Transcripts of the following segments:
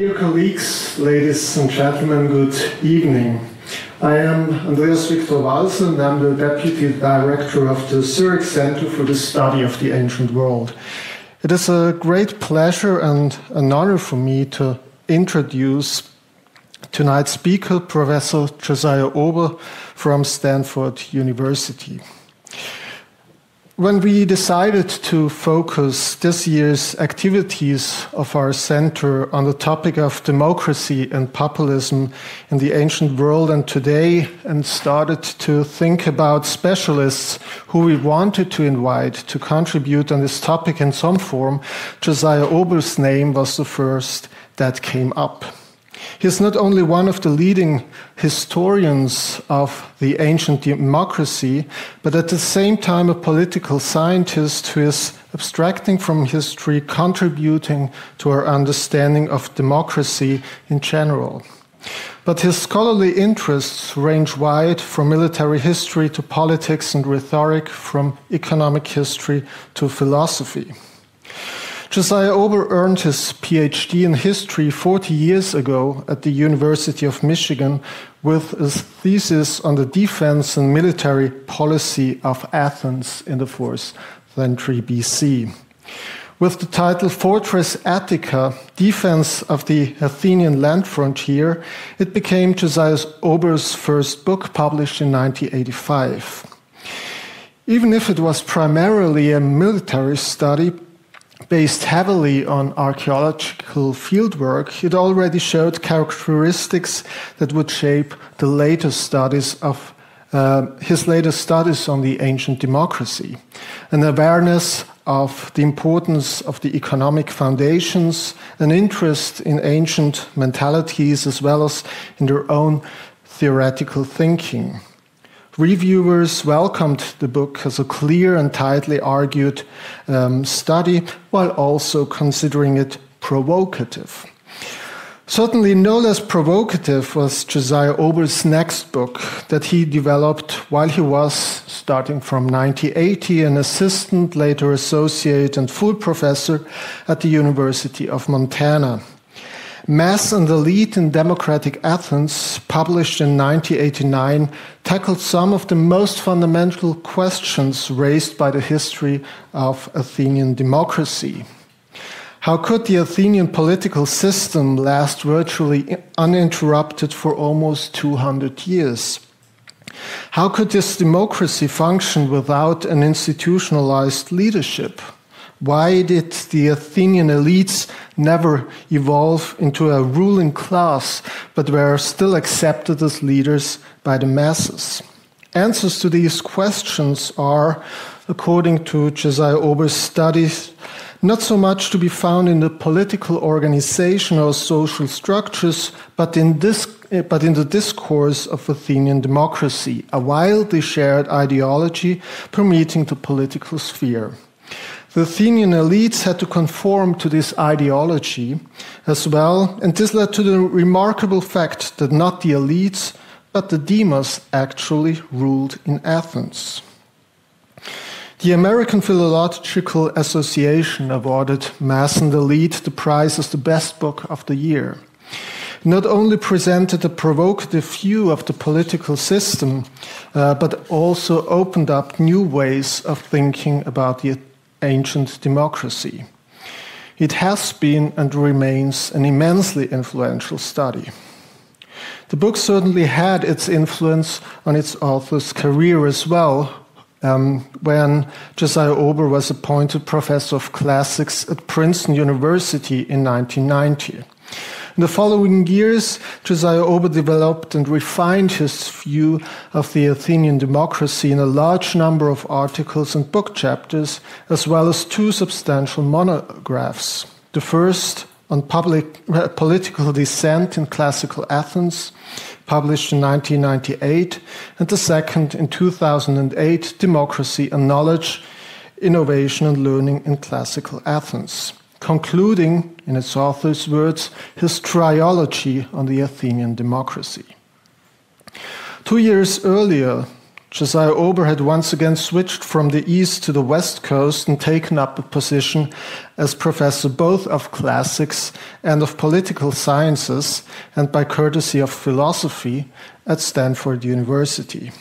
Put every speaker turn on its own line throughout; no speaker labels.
Dear colleagues, ladies and gentlemen, good evening. I am Andreas Walser, and I'm the Deputy Director of the Zurich Center for the Study of the Ancient World. It is a great pleasure and an honor for me to introduce tonight's speaker, Professor Josiah Ober from Stanford University. When we decided to focus this year's activities of our center on the topic of democracy and populism in the ancient world and today, and started to think about specialists who we wanted to invite to contribute on this topic in some form, Josiah Ober's name was the first that came up. He is not only one of the leading historians of the ancient democracy, but at the same time a political scientist who is abstracting from history, contributing to our understanding of democracy in general. But his scholarly interests range wide, from military history to politics and rhetoric, from economic history to philosophy. Josiah Ober earned his PhD in history 40 years ago at the University of Michigan with his thesis on the defense and military policy of Athens in the 4th century BC. With the title Fortress Attica, Defense of the Athenian Land Frontier, it became Josiah Ober's first book, published in 1985. Even if it was primarily a military study, based heavily on archaeological fieldwork, it already showed characteristics that would shape the later studies of his later studies on the ancient democracy. An awareness of the importance of the economic foundations, an interest in ancient mentalities as well as in their own theoretical thinking. Reviewers welcomed the book as a clear and tightly argued study, while also considering it provocative. Certainly no less provocative was Josiah Ober's next book that he developed while he was, starting from 1980, an assistant, later associate and full professor at the University of Montana. Mass and Elite in Democratic Athens, published in 1989, tackled some of the most fundamental questions raised by the history of Athenian democracy. How could the Athenian political system last virtually uninterrupted for almost 200 years? How could this democracy function without an institutionalized leadership? Why did the Athenian elites never evolve into a ruling class, but were still accepted as leaders by the masses? Answers to these questions are, according to Josiah Ober's studies, not so much to be found in the political organization or social structures, but in the discourse of Athenian democracy, a widely shared ideology permeating the political sphere. The Athenian elites had to conform to this ideology as well, and this led to the remarkable fact that not the elites, but the demos actually ruled in Athens. The American Philological Association awarded Mass and Elite the prize as the best book of the year. It not only presented a provocative view of the political system, but also opened up new ways of thinking about the ancient democracy. It has been and remains an immensely influential study. The book certainly had its influence on its author's career as well, when Josiah Ober was appointed professor of classics at Princeton University in 1990. In the following years, Josiah Ober developed and refined his view of the Athenian democracy in a large number of articles and book chapters, as well as 2 substantial monographs. The first on political dissent in classical Athens, published in 1998, and the second in 2008, Democracy and Knowledge, Innovation and Learning in Classical Athens, concluding, in its author's words, his trilogy on the Athenian democracy. 2 years earlier, Josiah Ober had once again switched from the East to the West Coast and taken up a position as professor both of classics and of political sciences, and by courtesy of philosophy, at Stanford University.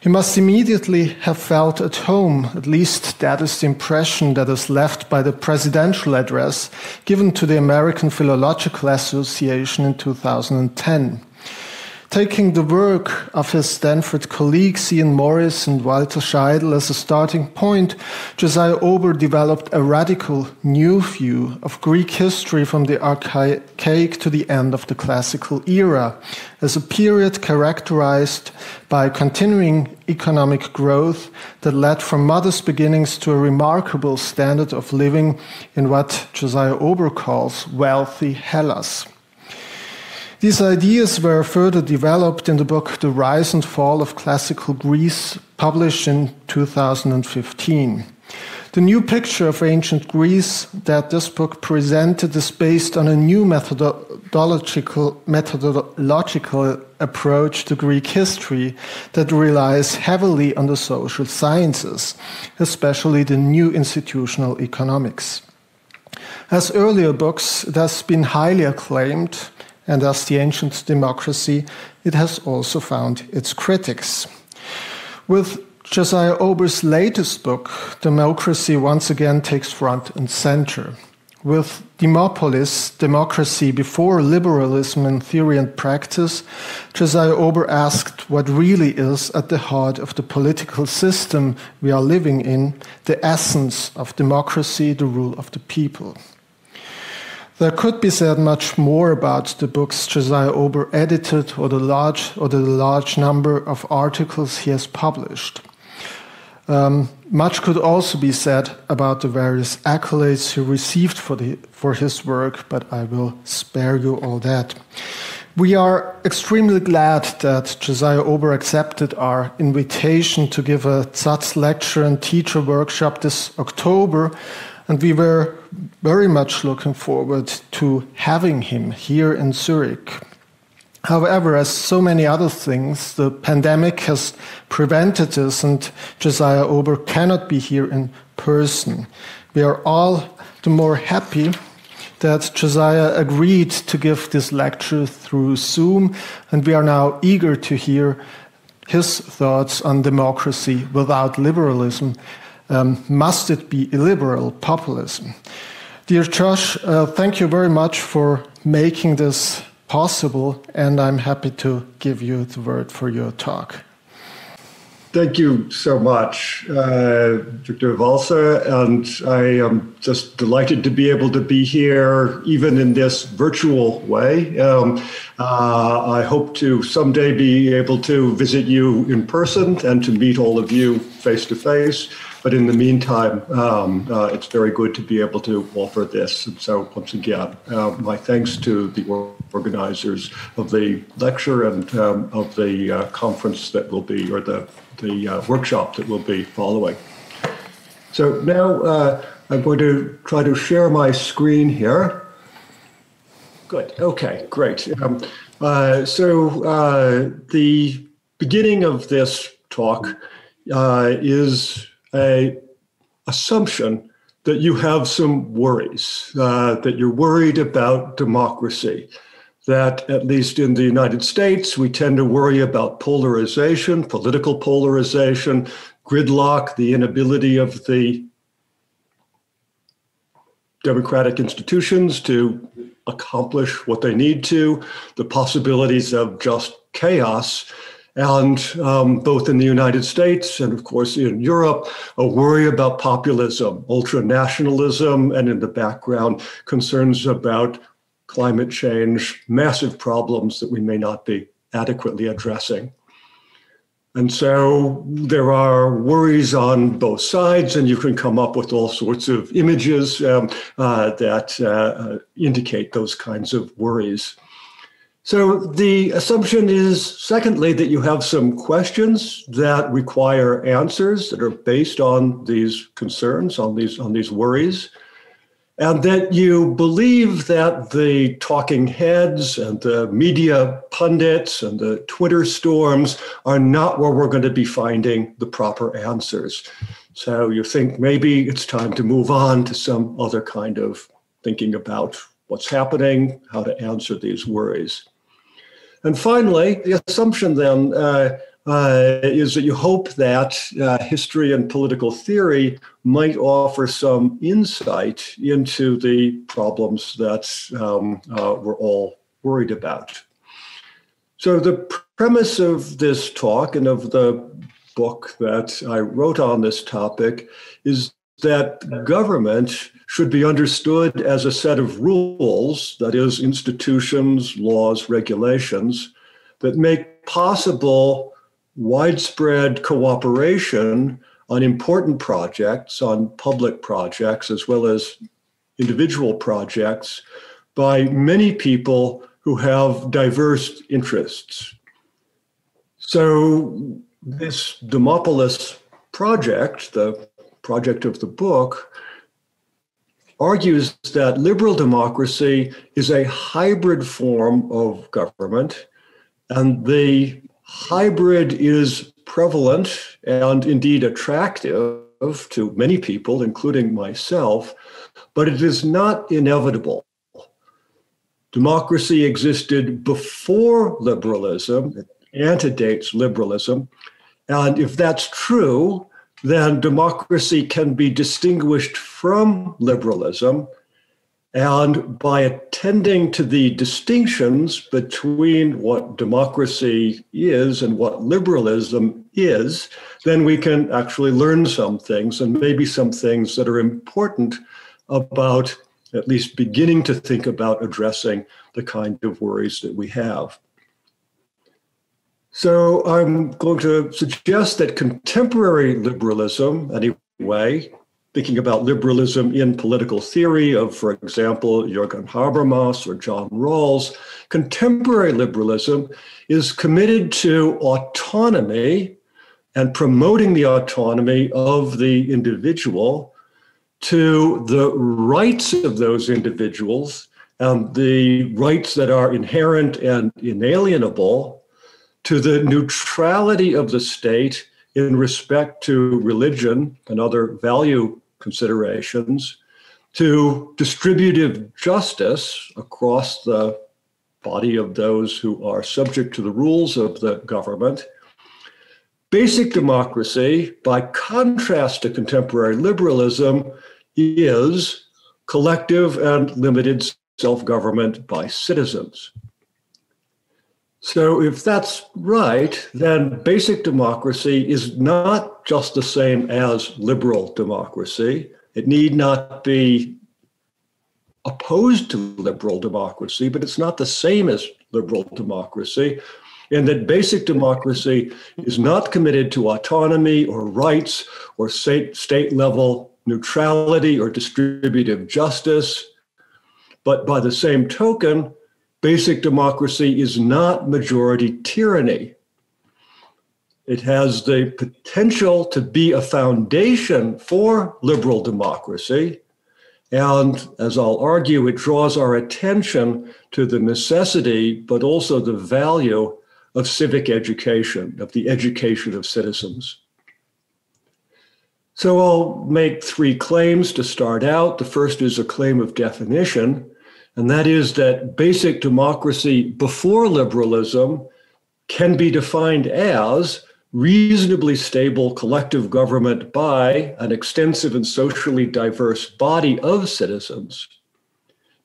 He must immediately have felt at home, at least that is the impression that is left by the presidential address given to the American Philological Association in 2010. Taking the work of his Stanford colleagues Ian Morris and Walter Scheidel as a starting point, Josiah Ober developed a radical new view of Greek history from the archaic to the end of the classical era, as a period characterized by continuing economic growth that led from modest beginnings to a remarkable standard of living in what Josiah Ober calls wealthy Hellas. These ideas were further developed in the book The Rise and Fall of Classical Greece, published in 2015. The new picture of ancient Greece that this book presented is based on a new methodological approach to Greek history that relies heavily on the social sciences, especially the new institutional economics. As earlier books, it has been highly acclaimed, and as The Ancient Democracy, it has also found its critics. With Josiah Ober's latest book, Democracy once again takes front and center. With Demopolis, Democracy Before Liberalism in Theory and Practice, Josiah Ober asked what really is at the heart of the political system we are living in, the essence of democracy, the rule of the people. There could be said much more about the books Josiah Ober edited or the large number of articles he has published. Much could also be said about the various accolades he received for his work, but I will spare you all that. We are extremely glad that Josiah Ober accepted our invitation to give a ZAZH Lecture and teacher workshop this October, and we were very much looking forward to having him here in Zurich. However, as so many other things, the pandemic has prevented this, and Josiah Ober cannot be here in person. We are all the more happy that Josiah agreed to give this lecture through Zoom, and we are now eager to hear his thoughts on democracy without liberalism. Must it be illiberal populism? Dear Josh, thank you very much for making this possible, and I'm happy to give you the word for your talk.
Thank you so much, Dr. Walser, and I am just delighted to be able to be here, even in this virtual way. I hope to someday be able to visit you in person and to meet all of you face to face. But in the meantime, it's very good to be able to offer this. And so once again, my thanks to the organizers of the lecture and of the conference that will be, or the workshop that will be following. So now I'm going to try to share my screen here. Good, okay, great. So the beginning of this talk is an assumption that you have some worries, that you're worried about democracy, that at least in the United States, we tend to worry about polarization, political polarization, gridlock, the inability of the democratic institutions to accomplish what they need to, the possibilities of just chaos. And both in the United States and, of course, in Europe, a worry about populism, ultranationalism, and in the background, concerns about climate change, massive problems that we may not be adequately addressing. And so there are worries on both sides, and you can come up with all sorts of images that indicate those kinds of worries. So the assumption is, secondly, that you have some questions that require answers that are based on these concerns, on these worries. and that you believe that the talking heads and the media pundits and the Twitter storms are not where we're going to be finding the proper answers. So you think maybe it's time to move on to some other kind of thinking about what's happening, how to answer these worries. And finally, the assumption then is that you hope that history and political theory might offer some insight into the problems that we're all worried about. So the premise of this talk and of the book that I wrote on this topic is that government should be understood as a set of rules, that is, institutions, laws, regulations, that make possible widespread cooperation on important projects, on public projects, as well as individual projects by many people who have diverse interests. So this Demopolis project, the project of the book, argues that liberal democracy is a hybrid form of government, and the hybrid is prevalent and indeed attractive to many people, including myself, but it is not inevitable. Democracy existed before liberalism, it antedates liberalism, and if that's true, then democracy can be distinguished from liberalism. And by attending to the distinctions between what democracy is and what liberalism is, then we can actually learn some things, and maybe some things that are important about at least beginning to think about addressing the kind of worries that we have. So I'm going to suggest that contemporary liberalism, anyway, thinking about liberalism in political theory of, for example, Jürgen Habermas or John Rawls, contemporary liberalism is committed to autonomy and promoting the autonomy of the individual, to the rights of those individuals and the rights that are inherent and inalienable, to the neutrality of the state in respect to religion and other value considerations, to distributive justice across the body of those who are subject to the rules of the government. Basic democracy, by contrast to contemporary liberalism, is collective and limited self-government by citizens. So if that's right, then basic democracy is not just the same as liberal democracy. It need not be opposed to liberal democracy, but it's not the same as liberal democracy, in that basic democracy is not committed to autonomy or rights or state-level neutrality or distributive justice. But by the same token, basic democracy is not majority tyranny. It has the potential to be a foundation for liberal democracy. And as I'll argue, it draws our attention to the necessity, but also the value of civic education, of the education of citizens. So I'll make three claims to start out. The first is a claim of definition, and that is that basic democracy before liberalism can be defined as reasonably stable collective government by an extensive and socially diverse body of citizens.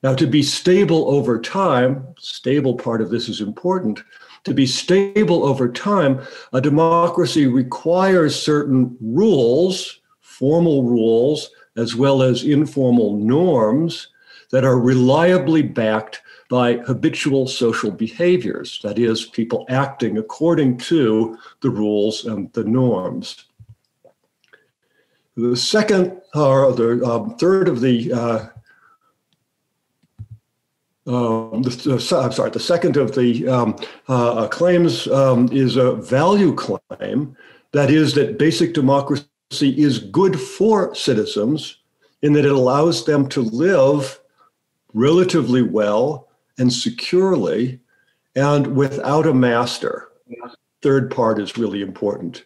Now, to be stable over time, stable part of this is important, to be stable over time, a democracy requires certain rules, formal rules, as well as informal norms that are reliably backed by habitual social behaviors, that is, people acting according to the rules and the norms. The second, or the third of the the second of the claims is a value claim, that is, that basic democracy is good for citizens in that it allows them to live relatively well and securely and without a master. Third part is really important.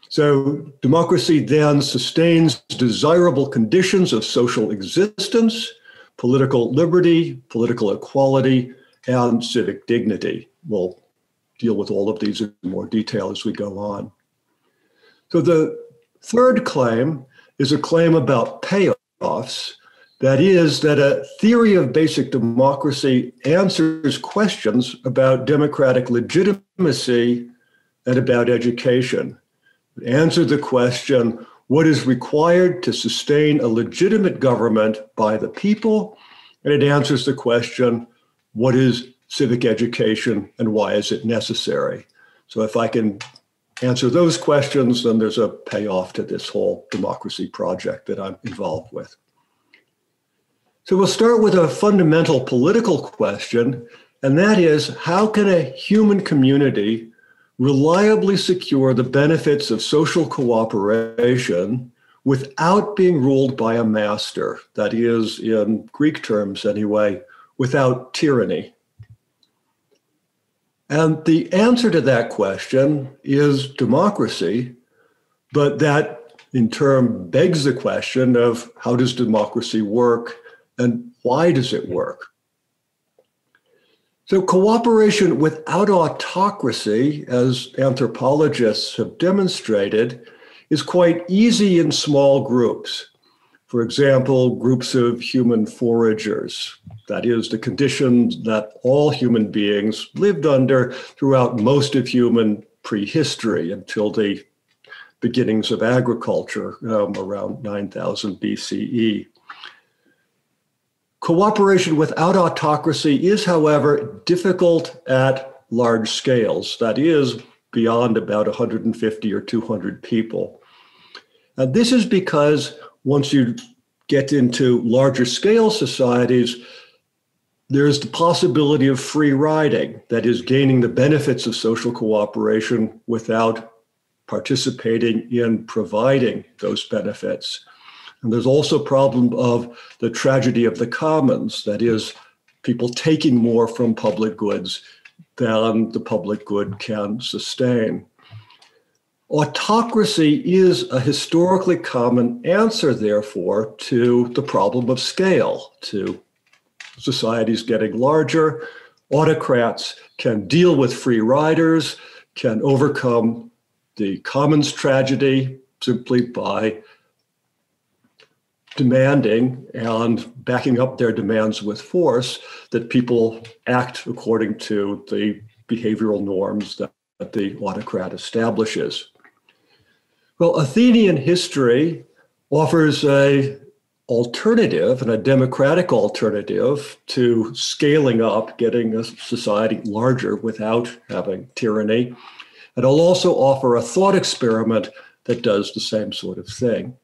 So democracy then sustains desirable conditions of social existence, political liberty, political equality, and civic dignity. We'll deal with all of these in more detail as we go on. So the third claim is a claim about payoffs. That is, that a theory of basic democracy answers questions about democratic legitimacy and about education. It answered the question, what is required to sustain a legitimate government by the people? And it answers the question, what is civic education and why is it necessary? So if I can answer those questions, then there's a payoff to this whole democracy project that I'm involved with. So we'll start with a fundamental political question, and that is, how can a human community reliably secure the benefits of social cooperation without being ruled by a master? That is, in Greek terms anyway, without tyranny. And the answer to that question is democracy, but that in turn begs the question of how does democracy work and why does it work? So cooperation without autocracy, as anthropologists have demonstrated, is quite easy in small groups. For example, groups of human foragers, that is, the conditions that all human beings lived under throughout most of human prehistory until the beginnings of agriculture around 9000 BCE. Cooperation without autocracy is, however, difficult at large scales, that is, beyond about 150 or 200 people. And this is because once you get into larger scale societies, there's the possibility of free riding, that is, gaining the benefits of social cooperation without participating in providing those benefits. And there's also a problem of the tragedy of the commons, that is, people taking more from public goods than the public good can sustain. Autocracy is a historically common answer, therefore, to the problem of scale, to societies getting larger. Autocrats can deal with free riders, can overcome the commons tragedy simply by demanding and backing up their demands with force that people act according to the behavioral norms that the autocrat establishes. Well, Athenian history offers an alternative and a democratic alternative to scaling up, getting a society larger without having tyranny. And I'll also offer a thought experiment that does the same sort of thing.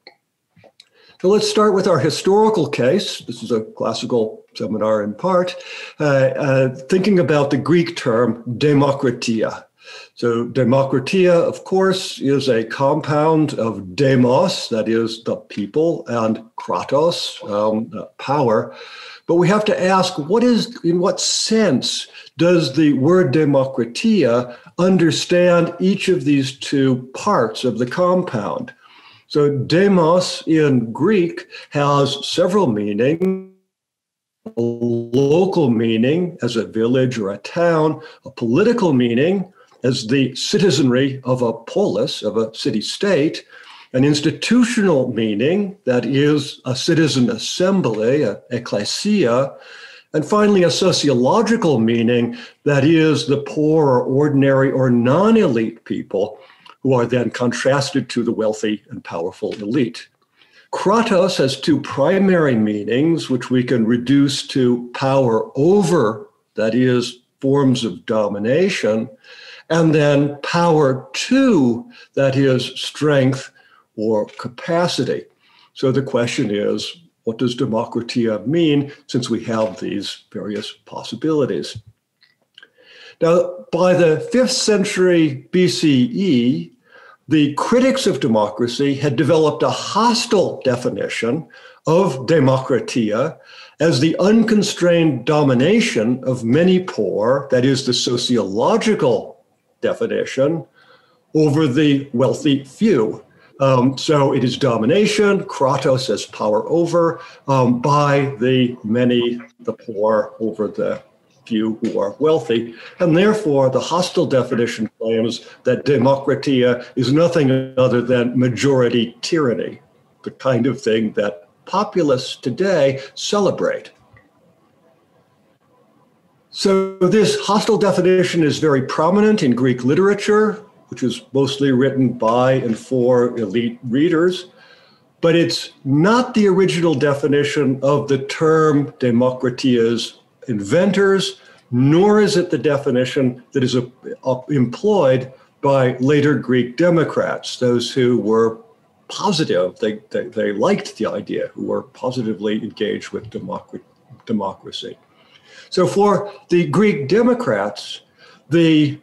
So let's start with our historical case. This is a classical seminar in part, thinking about the Greek term demokratia. So demokratia, of course, is a compound of demos, that is the people, and kratos, power. But we have to ask, in what sense does the word demokratia understand each of these two parts of the compound? So demos in Greek has several meanings: a local meaning as a village or a town, a political meaning as the citizenry of a polis, of a city-state, an institutional meaning, that is a citizen assembly, a ecclesia, and finally a sociological meaning, that is the poor or ordinary or non-elite people who are then contrasted to the wealthy and powerful elite. Kratos has two primary meanings, which we can reduce to power over, that is, forms of domination, and then power to, that is, strength or capacity. So the question is, what does demokratia mean, since we have these various possibilities? Now, by the 5th century BCE, the critics of democracy had developed a hostile definition of demokratia as the unconstrained domination of many poor, that is the sociological definition, over the wealthy few. So it is domination, kratos as power over, by the many, the poor over the few who are wealthy. And therefore, the hostile definition claims that democratia is nothing other than majority tyranny, the kind of thing that populists today celebrate. So this hostile definition is very prominent in Greek literature, which is mostly written by and for elite readers, but it's not the original definition of the term demokratia's inventors, nor is it the definition that is employed by later Greek Democrats, those who were positive, they liked the idea, who were positively engaged with democracy. So for the Greek Democrats, the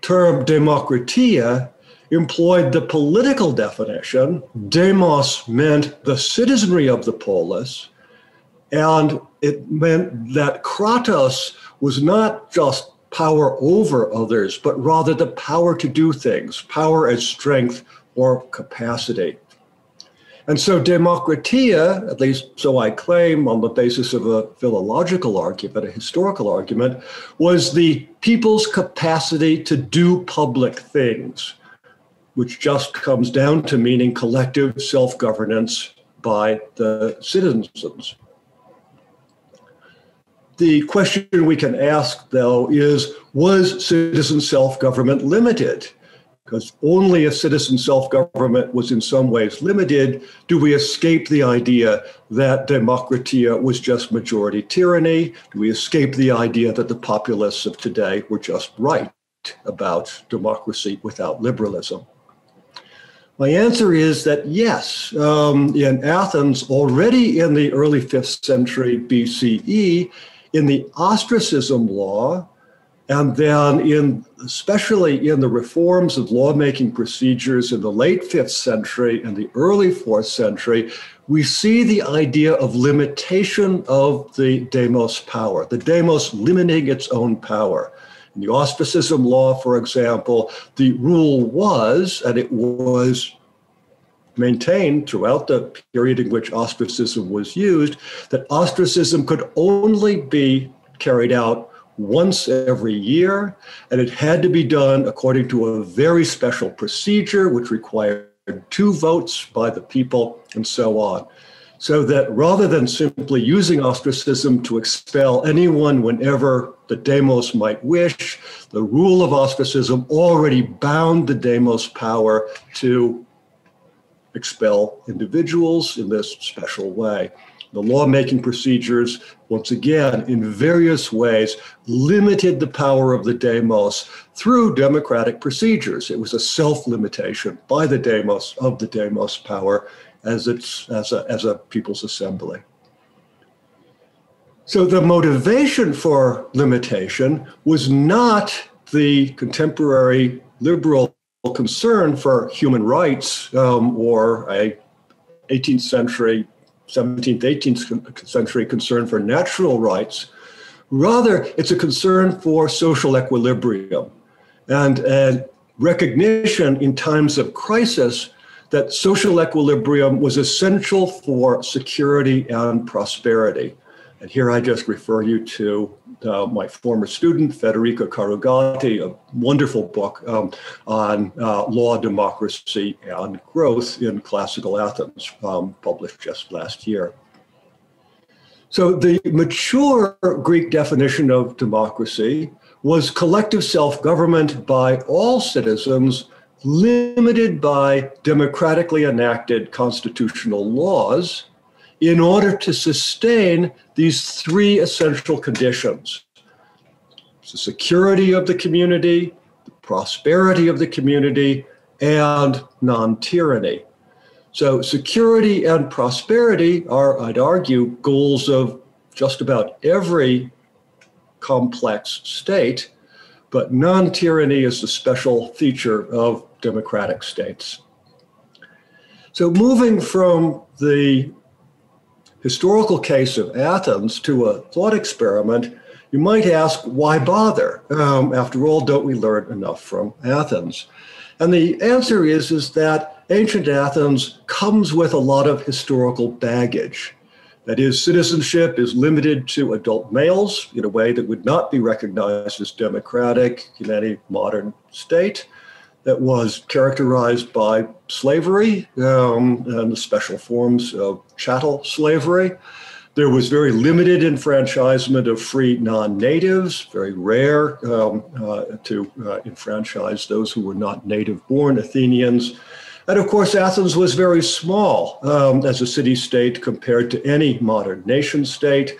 term demokratia employed the political definition. Demos meant the citizenry of the polis, and it meant that kratos was not just power over others, but rather the power to do things, power as strength or capacity. And so demokratia, at least so I claim on the basis of a philological argument, a historical argument, was the people's capacity to do public things, which just comes down to meaning collective self-governance by the citizens. The question we can ask, though, is, was citizen self-government limited? Because only if citizen self-government was in some ways limited do we escape the idea that democratia was just majority tyranny. Do we escape the idea that the populists of today were just right about democracy without liberalism? My answer is that yes. In Athens, already in the early 5th century BCE, in the ostracism law, and then especially in the reforms of lawmaking procedures in the late 5th century and the early 4th century, we see the idea of limitation of the demos power, the demos limiting its own power. In the ostracism law, for example, the rule was, and it was maintained throughout the period in which ostracism was used, that ostracism could only be carried out once every year, and it had to be done according to a very special procedure, which required 2 votes by the people, and so on. So that rather than simply using ostracism to expel anyone whenever the demos might wish, the rule of ostracism already bound the demos' power to expel individuals in this special way. The lawmaking procedures, once again, in various ways, limited the power of the demos through democratic procedures. It was a self-limitation by the demos of the demos power as a people's assembly. So the motivation for limitation was not the contemporary liberal concern for human rights or a 18th century 17th, 18th century concern for natural rights. Rather, it's a concern for social equilibrium and recognition in times of crisis that social equilibrium was essential for security and prosperity. And here I just refer you to my former student, Federico Carugati, a wonderful book on law, democracy, and growth in classical Athens, published just last year. So the mature Greek definition of democracy was collective self-government by all citizens, limited by democratically enacted constitutional laws, in order to sustain these 3 essential conditions: the security of the community, the prosperity of the community, and non-tyranny. So security and prosperity are, I'd argue, goals of just about every complex state, but non-tyranny is the special feature of democratic states. So moving from the historical case of Athens to a thought experiment, you might ask, why bother? After all, don't we learn enough from Athens? And the answer is that ancient Athens comes with a lot of historical baggage. That is, citizenship is limited to adult males in a way that would not be recognized as democratic in any modern state. That was characterized by slavery and the special forms of chattel slavery. There was very limited enfranchisement of free non-natives, very rare to enfranchise those who were not native-born Athenians. And of course, Athens was very small as a city-state compared to any modern nation-state,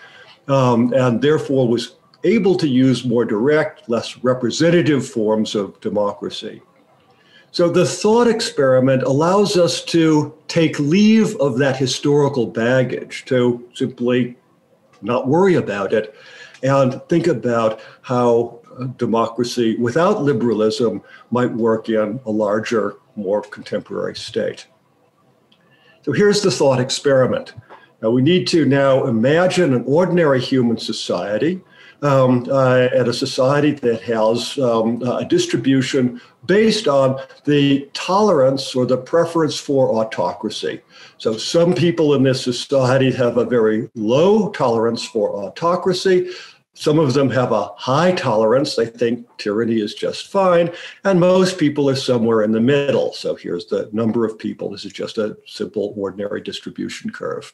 and therefore was able to use more direct, less representative forms of democracy. So the thought experiment allows us to take leave of that historical baggage, to simply not worry about it, and think about how democracy without liberalism might work in a larger, more contemporary state. So here's the thought experiment. Now we need to now imagine an ordinary human society, and a society that has a distribution based on the tolerance or the preference for autocracy. So some people in this society have a very low tolerance for autocracy. Some of them have a high tolerance. They think tyranny is just fine. And most people are somewhere in the middle. So here's the number of people. This is just a simple, ordinary distribution curve.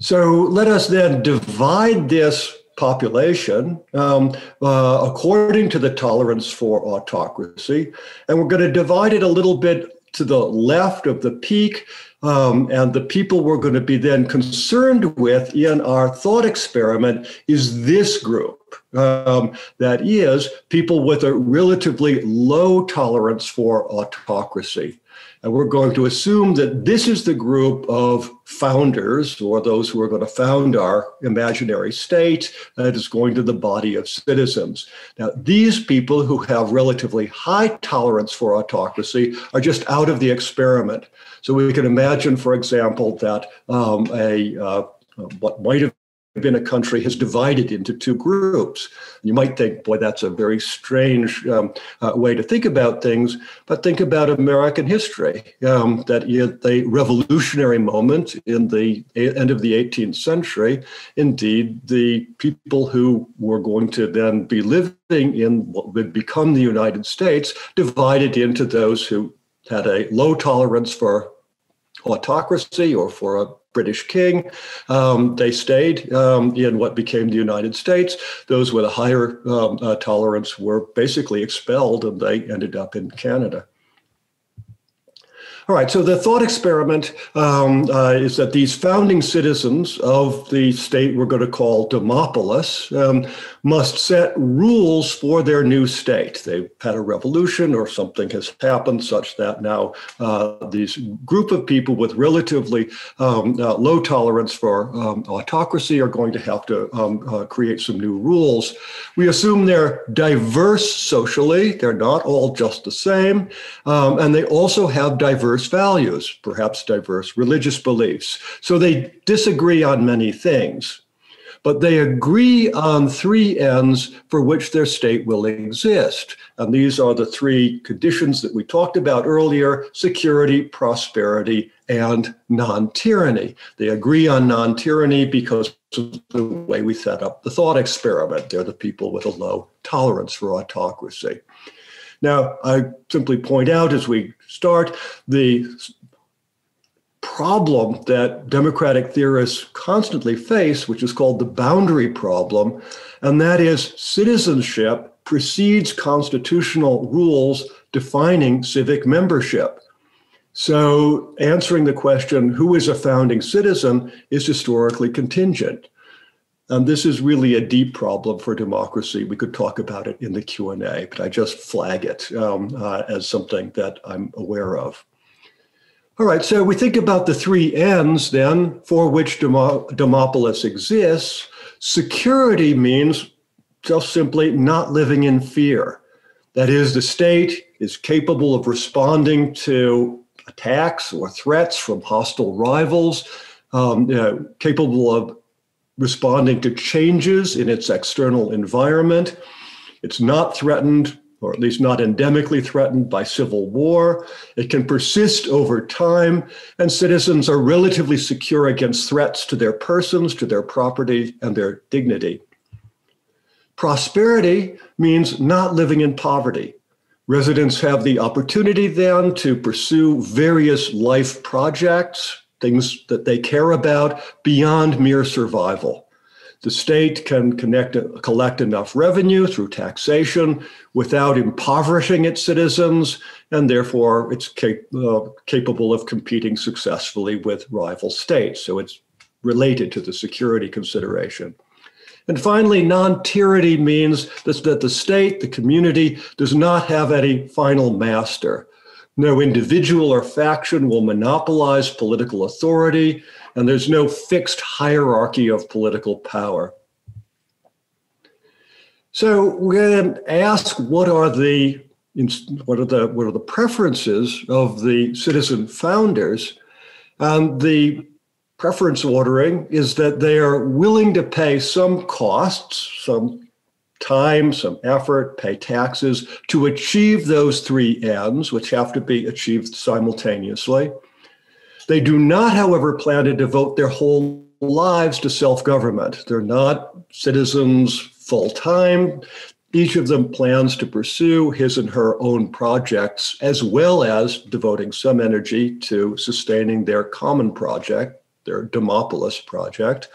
So let us then divide this population according to the tolerance for autocracy. And we're going to divide it a little bit to the left of the peak. And the people we're going to be then concerned with in our thought experiment is this group. That is, people with a relatively low tolerance for autocracy. And we're going to assume that this is the group of founders, or those who are going to found our imaginary state, that is going to the body of citizens. Now, these people who have relatively high tolerance for autocracy are just out of the experiment. So we can imagine, for example, that what might have been a country has divided into two groups. You might think, boy, that's a very strange way to think about things, but think about American history, that at the revolutionary moment in the end of the 18th century, indeed, the people who were going to then be living in what would become the United States divided into those who had a low tolerance for autocracy or for a British king. They stayed in what became the United States. Those with a higher tolerance were basically expelled, and they ended up in Canada. All right, so the thought experiment is that these founding citizens of the state we're going to call Demopolis must set rules for their new state. They've had a revolution or something has happened such that now these group of people with relatively low tolerance for autocracy are going to have to create some new rules. We assume they're diverse socially. They're not all just the same. And they also have diverse values, perhaps diverse religious beliefs. So they disagree on many things, but they agree on three ends for which their state will exist. And these are the three conditions that we talked about earlier: security, prosperity, and non-tyranny. They agree on non-tyranny because of the way we set up the thought experiment. They're the people with a low tolerance for autocracy. Now, I simply point out as we start the problem that democratic theorists constantly face, which is called the boundary problem, and that is citizenship precedes constitutional rules defining civic membership. So answering the question, who is a founding citizen, is historically contingent. And this is really a deep problem for democracy. We could talk about it in the Q&A, but I just flag it as something that I'm aware of. All right, so we think about the three ends then for which Demopolis exists. Security means just simply not living in fear. That is, the state is capable of responding to attacks or threats from hostile rivals. capable of responding to changes in its external environment. It's not threatened, or at least not endemically threatened, by civil war. It can persist over time, and citizens are relatively secure against threats to their persons, to their property, and their dignity. Prosperity means not living in poverty. Residents have the opportunity then to pursue various life projects, things that they care about beyond mere survival. The state can collect enough revenue through taxation without impoverishing its citizens, and therefore it's capable of competing successfully with rival states. So it's related to the security consideration. And finally, non-tyranny means that the state, the community, does not have any final master. No individual or faction will monopolize political authority, and there's no fixed hierarchy of political power. So we're going to ask what are the preferences of the citizen founders. The preference ordering is that they are willing to pay some costs, some time, some effort, pay taxes to achieve those three ends, which have to be achieved simultaneously. They do not, however, plan to devote their whole lives to self-government. They're not citizens full-time. Each of them plans to pursue his and her own projects, as well as devoting some energy to sustaining their common project, their Demopolis project.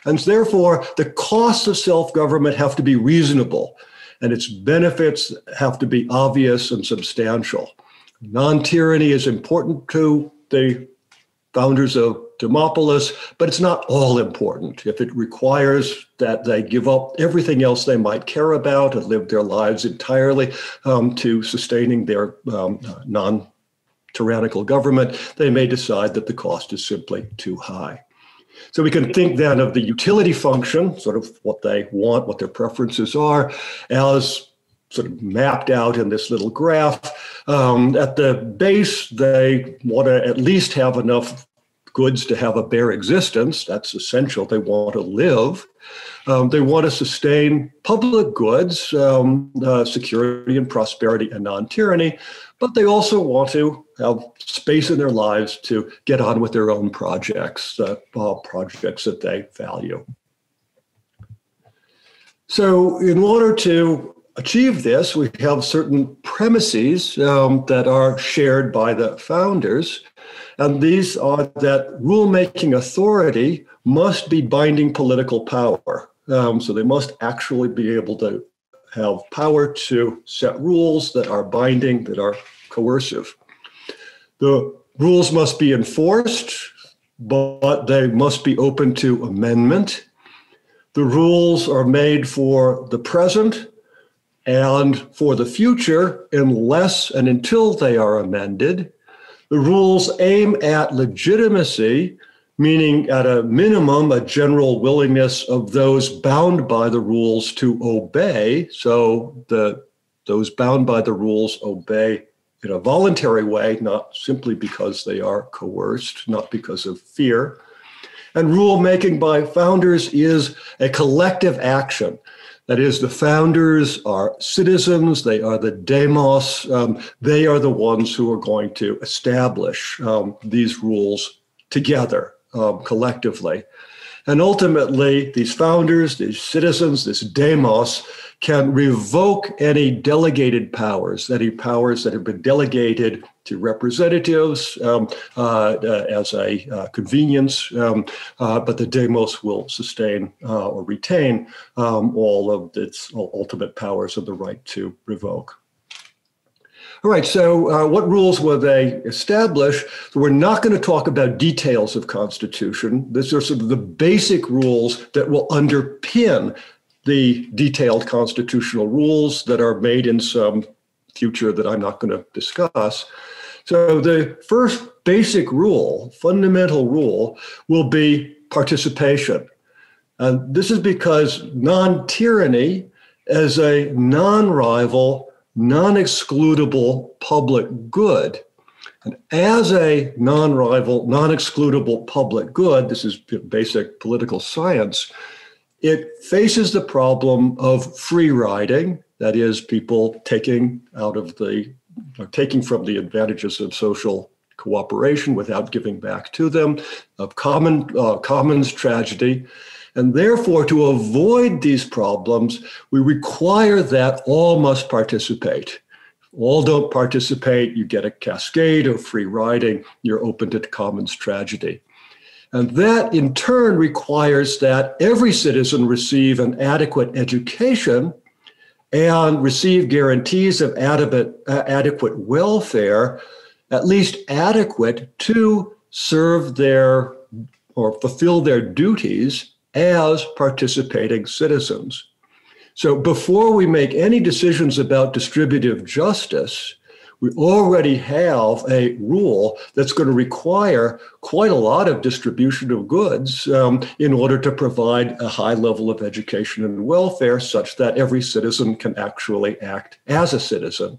And therefore, the costs of self-government have to be reasonable, and its benefits have to be obvious and substantial. Non-tyranny is important to the founders of Demopolis, but it's not all important. If it requires that they give up everything else they might care about and live their lives entirely to sustaining their non-tyrannical government, they may decide that the cost is simply too high. So we can think then of the utility function, sort of what they want, what their preferences are, as sort of mapped out in this little graph. At the base, they want to at least have enough goods to have a bare existence. That's essential. They want to live. They want to sustain public goods, security and prosperity and non-tyranny, but they also want to have space in their lives to get on with their own projects, projects that they value. So in order to achieve this, we have certain premises that are shared by the founders. And these are that rulemaking authority must be binding political power. So they must actually be able to have power to set rules that are binding, that are coercive. The rules must be enforced, but they must be open to amendment. The rules are made for the present and for the future unless and until they are amended. The rules aim at legitimacy, meaning at a minimum, a general willingness of those bound by the rules to obey. So those bound by the rules obey in a voluntary way, not simply because they are coerced, not because of fear. And rulemaking by founders is a collective action. That is, the founders are citizens, they are the demos, they are the ones who are going to establish these rules together, collectively. And ultimately, these founders, these citizens, this demos can revoke any delegated powers, any powers that have been delegated to representatives as a convenience, but the demos will sustain or retain all of its ultimate powers of the right to revoke. All right, so what rules will they establish? So we're not going to talk about details of Constitution. These are sort of the basic rules that will underpin the detailed constitutional rules that are made in some future that I'm not going to discuss. So the first basic rule, fundamental rule, will be participation. And this is because non-tyranny as a non-rival, non-excludable public good And as a non-rival, non-excludable public good, this is basic political science, it faces the problem of free riding, that is, people taking from the advantages of social cooperation without giving back to them, of commons tragedy. And therefore, to avoid these problems, we require that all must participate. If all don't participate, you get a cascade of free riding, you're open to commons tragedy. And that in turn requires that every citizen receive an adequate education and receive guarantees of adequate welfare, at least adequate to serve their or fulfill their duties as participating citizens. So before we make any decisions about distributive justice, we already have a rule that's going to require quite a lot of distribution of goods in order to provide a high level of education and welfare such that every citizen can actually act as a citizen.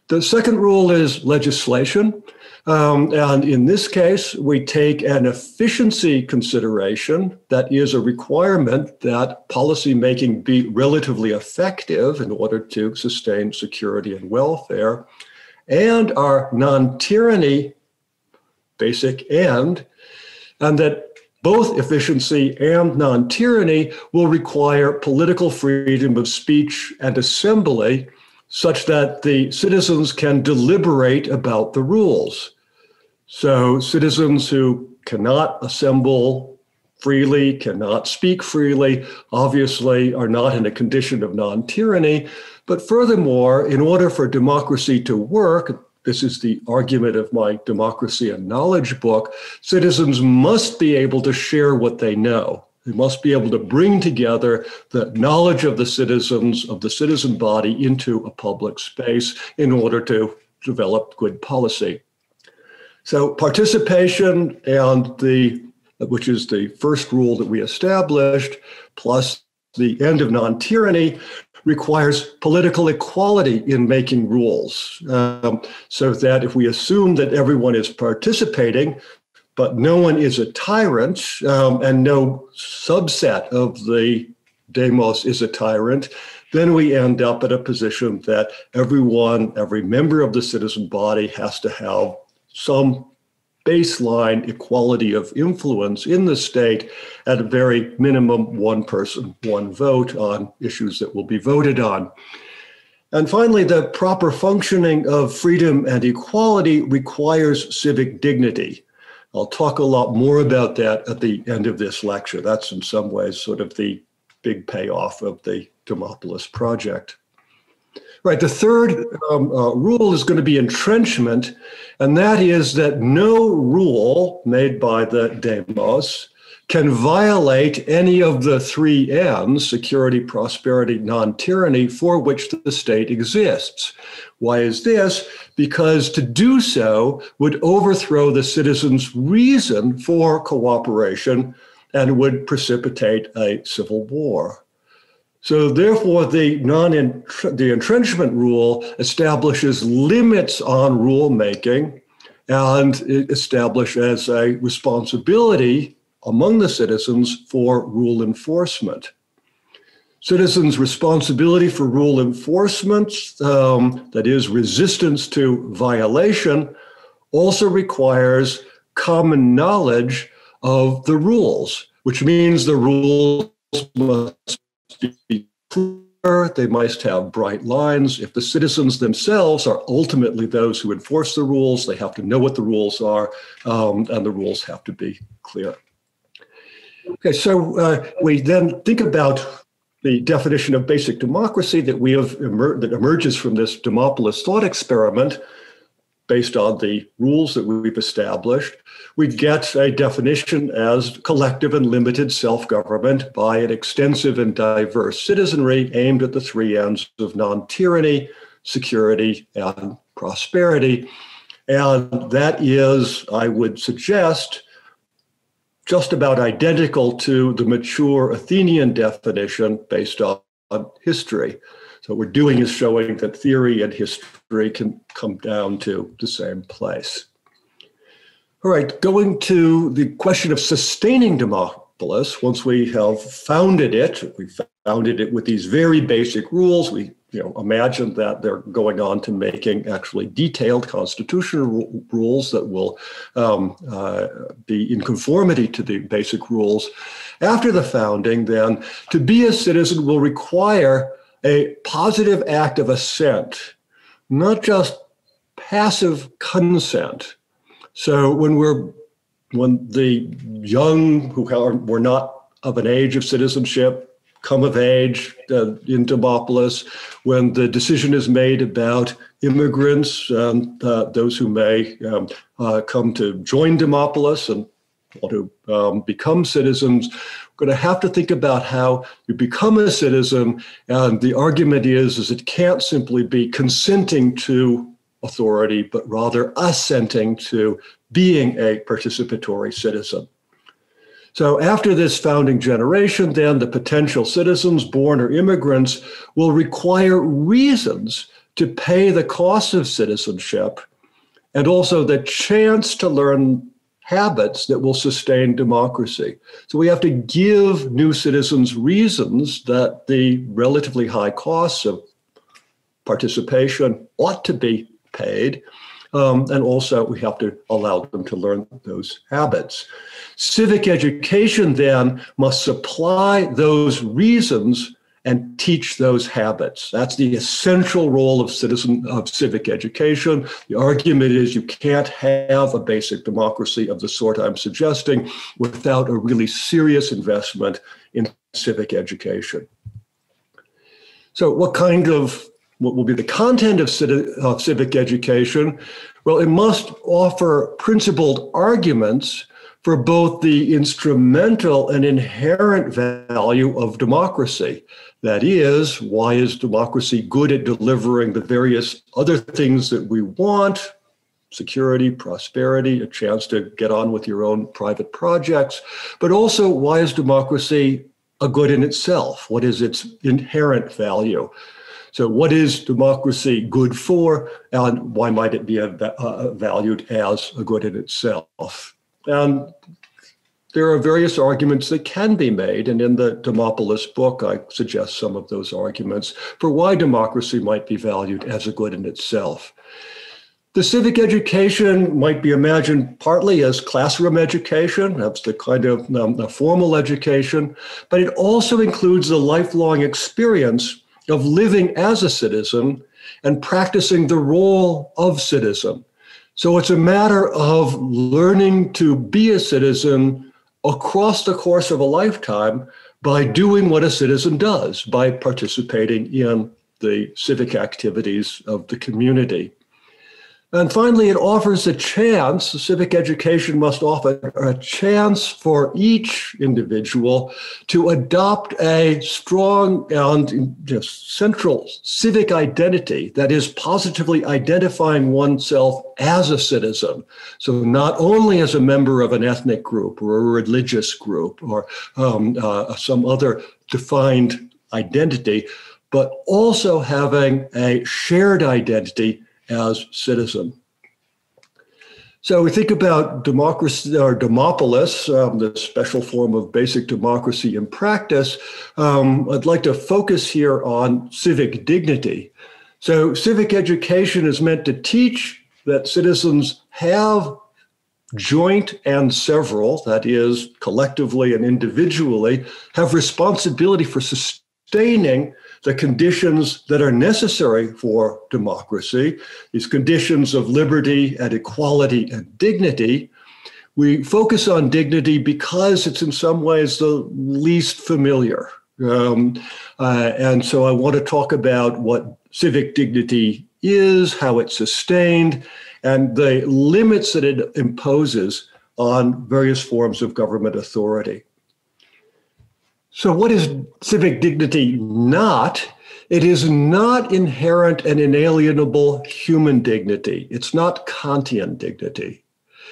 The second rule is legislation. And in this case, we take an efficiency consideration that is a requirement that policymaking be relatively effective in order to sustain security and welfare, and our non-tyranny basic end, and that both efficiency and non-tyranny will require political freedom of speech and assembly such that the citizens can deliberate about the rules. So citizens who cannot assemble freely, cannot speak freely, obviously are not in a condition of non-tyranny. But furthermore, in order for democracy to work, this is the argument of my Democracy and Knowledge book, citizens must be able to share what they know. They must be able to bring together the knowledge of the citizens, of the citizen body into a public space in order to develop good policy. So participation and which is the first rule that we established, plus the end of non-tyranny, requires political equality in making rules. So that if we assume that everyone is participating, but no one is a tyrant, and no subset of the demos is a tyrant, then we end up at a position that every member of the citizen body has to have some baseline equality of influence in the state, at a very minimum, one person, one vote on issues that will be voted on. And finally, the proper functioning of freedom and equality requires civic dignity. I'll talk a lot more about that at the end of this lecture. That's in some ways sort of the big payoff of the Demopolis project. Right, the third rule is going to be entrenchment, and that is that no rule made by the demos can violate any of the three N's, security, prosperity, non-tyranny, for which the state exists. Why is this? Because to do so would overthrow the citizens' reason for cooperation and would precipitate a civil war. So therefore, the entrenchment rule establishes limits on rulemaking and it establishes a responsibility among the citizens for rule enforcement. Citizens' responsibility for rule enforcement, that is resistance to violation, also requires common knowledge of the rules, which means the rules must be clear, they must have bright lines. If the citizens themselves are ultimately those who enforce the rules, they have to know what the rules are, and the rules have to be clear. Okay, so we then think about the definition of basic democracy that that emerges from this Demopolis thought experiment based on the rules that we've established. We get a definition as collective and limited self-government by an extensive and diverse citizenry aimed at the three ends of non-tyranny, security, and prosperity. And that is, I would suggest, just about identical to the mature Athenian definition based on history. So what we're doing is showing that theory and history can come down to the same place. All right, going to the question of sustaining Demopolis. Once we have founded it, we founded it with these very basic rules. We imagine that they're going on to making actually detailed constitutional rules that will be in conformity to the basic rules. After the founding, then, to be a citizen will require a positive act of assent, not just passive consent. So when the young who were not of an age of citizenship come of age in Demopolis, when the decision is made about immigrants, those who may come to join Demopolis and want to become citizens, we're going to have to think about how you become a citizen. And the argument is it can't simply be consenting to authority, but rather assenting to being a participatory citizen. So after this founding generation, then the potential citizens, born or immigrants, will require reasons to pay the cost of citizenship and also the chance to learn habits that will sustain democracy. So we have to give new citizens reasons that the relatively high costs of participation ought to be paid. And also we have to allow them to learn those habits. Civic education then must supply those reasons and teach those habits. That's the essential role of civic education. The argument is you can't have a basic democracy of the sort I'm suggesting without a really serious investment in civic education. So what will be the content of civic education? Well, it must offer principled arguments for both the instrumental and inherent value of democracy. That is, why is democracy good at delivering the various other things that we want? Security, prosperity, a chance to get on with your own private projects. But also, why is democracy a good in itself? What is its inherent value? So what is democracy good for, and why might it be valued as a good in itself? And there are various arguments that can be made, and in the Demopolis book, I suggest some of those arguments for why democracy might be valued as a good in itself. The civic education might be imagined partly as classroom education. That's the kind of formal education, but it also includes the lifelong experience of living as a citizen and practicing the role of citizen. So it's a matter of learning to be a citizen across the course of a lifetime by doing what a citizen does, by participating in the civic activities of the community. And finally, it offers a chance, civic education must offer a chance for each individual to adopt a strong and central civic identity that is positively identifying oneself as a citizen. So not only as a member of an ethnic group or a religious group or some other defined identity, but also having a shared identity as citizen. So we think about democracy or Demopolis, the special form of basic democracy in practice. I'd like to focus here on civic dignity. So civic education is meant to teach that citizens have joint and several, that is, collectively and individually, have responsibility for sustaining the conditions that are necessary for democracy, these conditions of liberty and equality and dignity. We focus on dignity because it's in some ways the least familiar. And so I want to talk about what civic dignity is, how it's sustained, and the limits that it imposes on various forms of government authority. So what is civic dignity not? It is not inherent and inalienable human dignity. It's not Kantian dignity.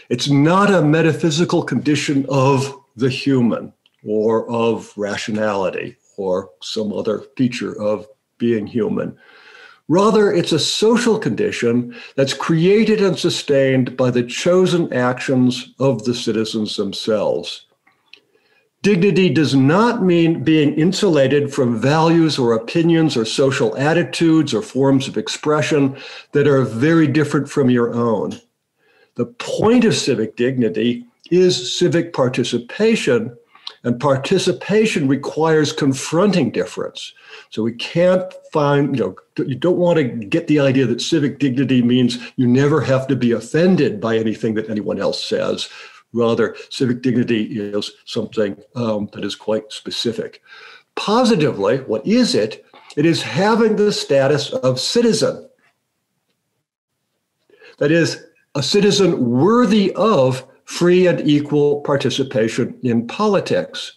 It's not a metaphysical condition of the human or of rationality or some other feature of being human. Rather, it's a social condition that's created and sustained by the chosen actions of the citizens themselves. Dignity does not mean being insulated from values or opinions or social attitudes or forms of expression that are very different from your own. The point of civic dignity is civic participation, and participation requires confronting difference. So we can't find, you don't want to get the idea that civic dignity means you never have to be offended by anything that anyone else says. Rather, civic dignity is something that is quite specific. Positively, what is it? It is having the status of citizen. That is, a citizen worthy of free and equal participation in politics.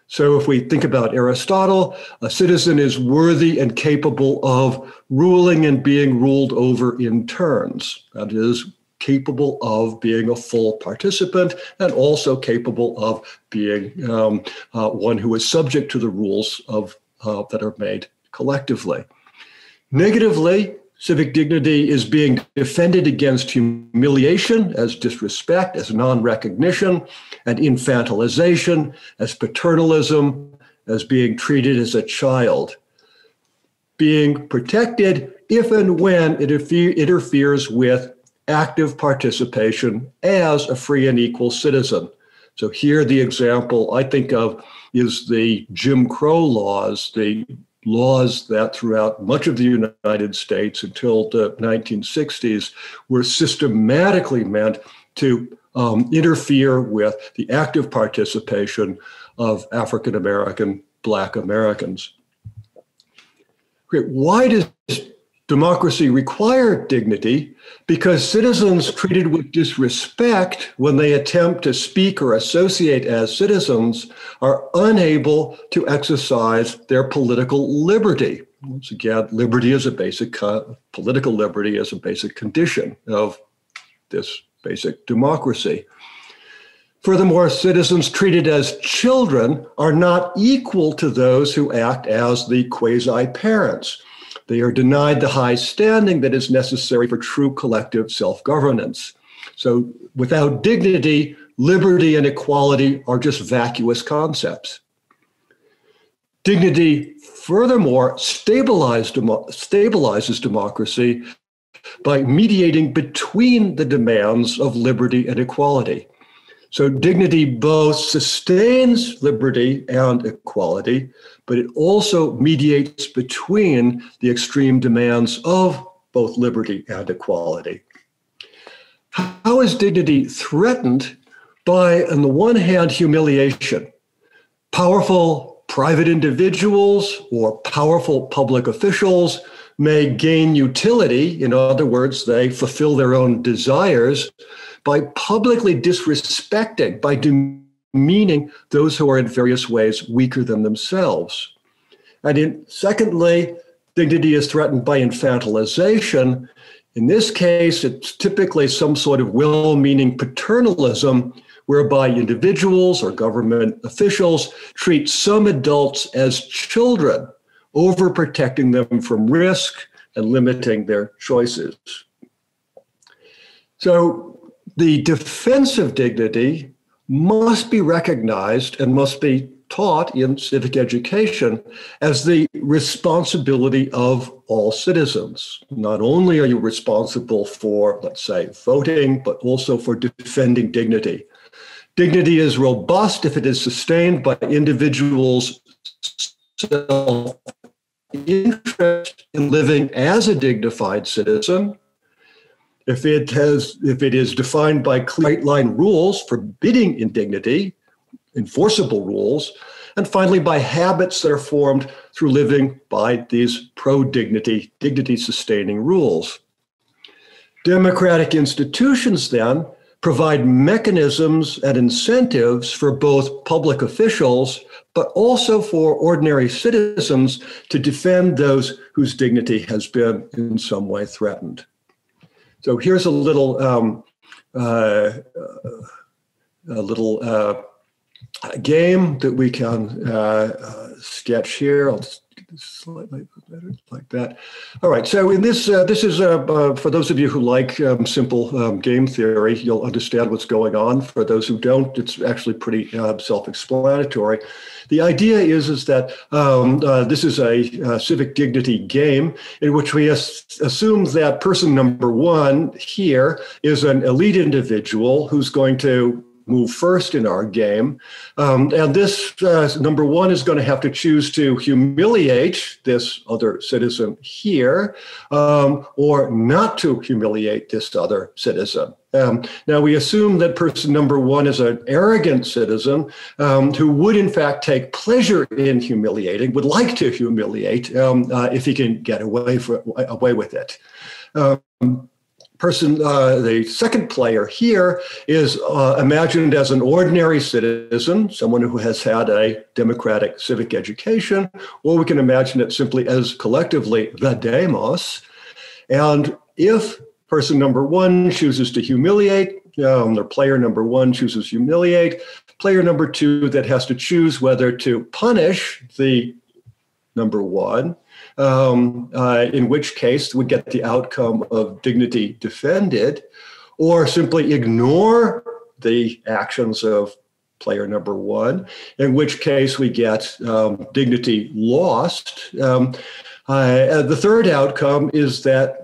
So if we think about Aristotle, a citizen is worthy and capable of ruling and being ruled over in turns. That is, capable of being a full participant and also capable of being one who is subject to the rules that are made collectively. Negatively, civic dignity is being defended against humiliation as disrespect, as non-recognition, and infantilization, as paternalism, as being treated as a child. Being protected if and when it interferes with active participation as a free and equal citizen. So here the example I think of is the Jim Crow laws, the laws that throughout much of the United States until the 1960s were systematically meant to interfere with the active participation of African American, Black Americans. Great. Why does democracy require dignity? Because citizens treated with disrespect when they attempt to speak or associate as citizens are unable to exercise their political liberty. Once again, liberty is a basic, political liberty is a basic condition of this basic democracy. Furthermore, citizens treated as children are not equal to those who act as the quasi-parents. They are denied the high standing that is necessary for true collective self-governance. So without dignity, liberty and equality are just vacuous concepts. Dignity, furthermore, stabilizes democracy by mediating between the demands of liberty and equality. So dignity both sustains liberty and equality, but it also mediates between the extreme demands of both liberty and equality. How is dignity threatened by, on the one hand, humiliation? Powerful private individuals or powerful public officials may gain utility. In other words, they fulfill their own desires by publicly disrespecting, by demeaning those who are in various ways weaker than themselves. And secondly, dignity is threatened by infantilization. In this case, it's typically some sort of well-meaning paternalism whereby individuals or government officials treat some adults as children, overprotecting them from risk and limiting their choices. So the defense of dignity must be recognized and must be taught in civic education as the responsibility of all citizens. Not only are you responsible for, let's say, voting, but also for defending dignity. Dignity is robust if it is sustained by individuals' self-interest in living as a dignified citizen, if it is defined by clear line rules forbidding indignity, enforceable rules, and finally by habits that are formed through living by these pro-dignity, dignity-sustaining rules. Democratic institutions then provide mechanisms and incentives for both public officials, but also for ordinary citizens to defend those whose dignity has been in some way threatened. So here's a little game that we can sketch here. I'll just get slightly better like that. All right. So in this, this is for those of you who like simple game theory, you'll understand what's going on. For those who don't, it's actually pretty self-explanatory. The idea is that this is a civic dignity game in which we assume that person number one here is an elite individual who's going to move first in our game. And this number one is going to have to choose to humiliate this other citizen here or not to humiliate this other citizen. Now, we assume that person number one is an arrogant citizen who would, in fact, take pleasure in humiliating, would like to humiliate if he can get away with it. The second player here is imagined as an ordinary citizen, someone who has had a democratic civic education, or we can imagine it simply as collectively the demos. And if person number one chooses to humiliate, or player number one chooses to humiliate, player number two that has to choose whether to punish the number one, in which case we get the outcome of dignity defended, or simply ignore the actions of player number one, in which case we get dignity lost. The third outcome is that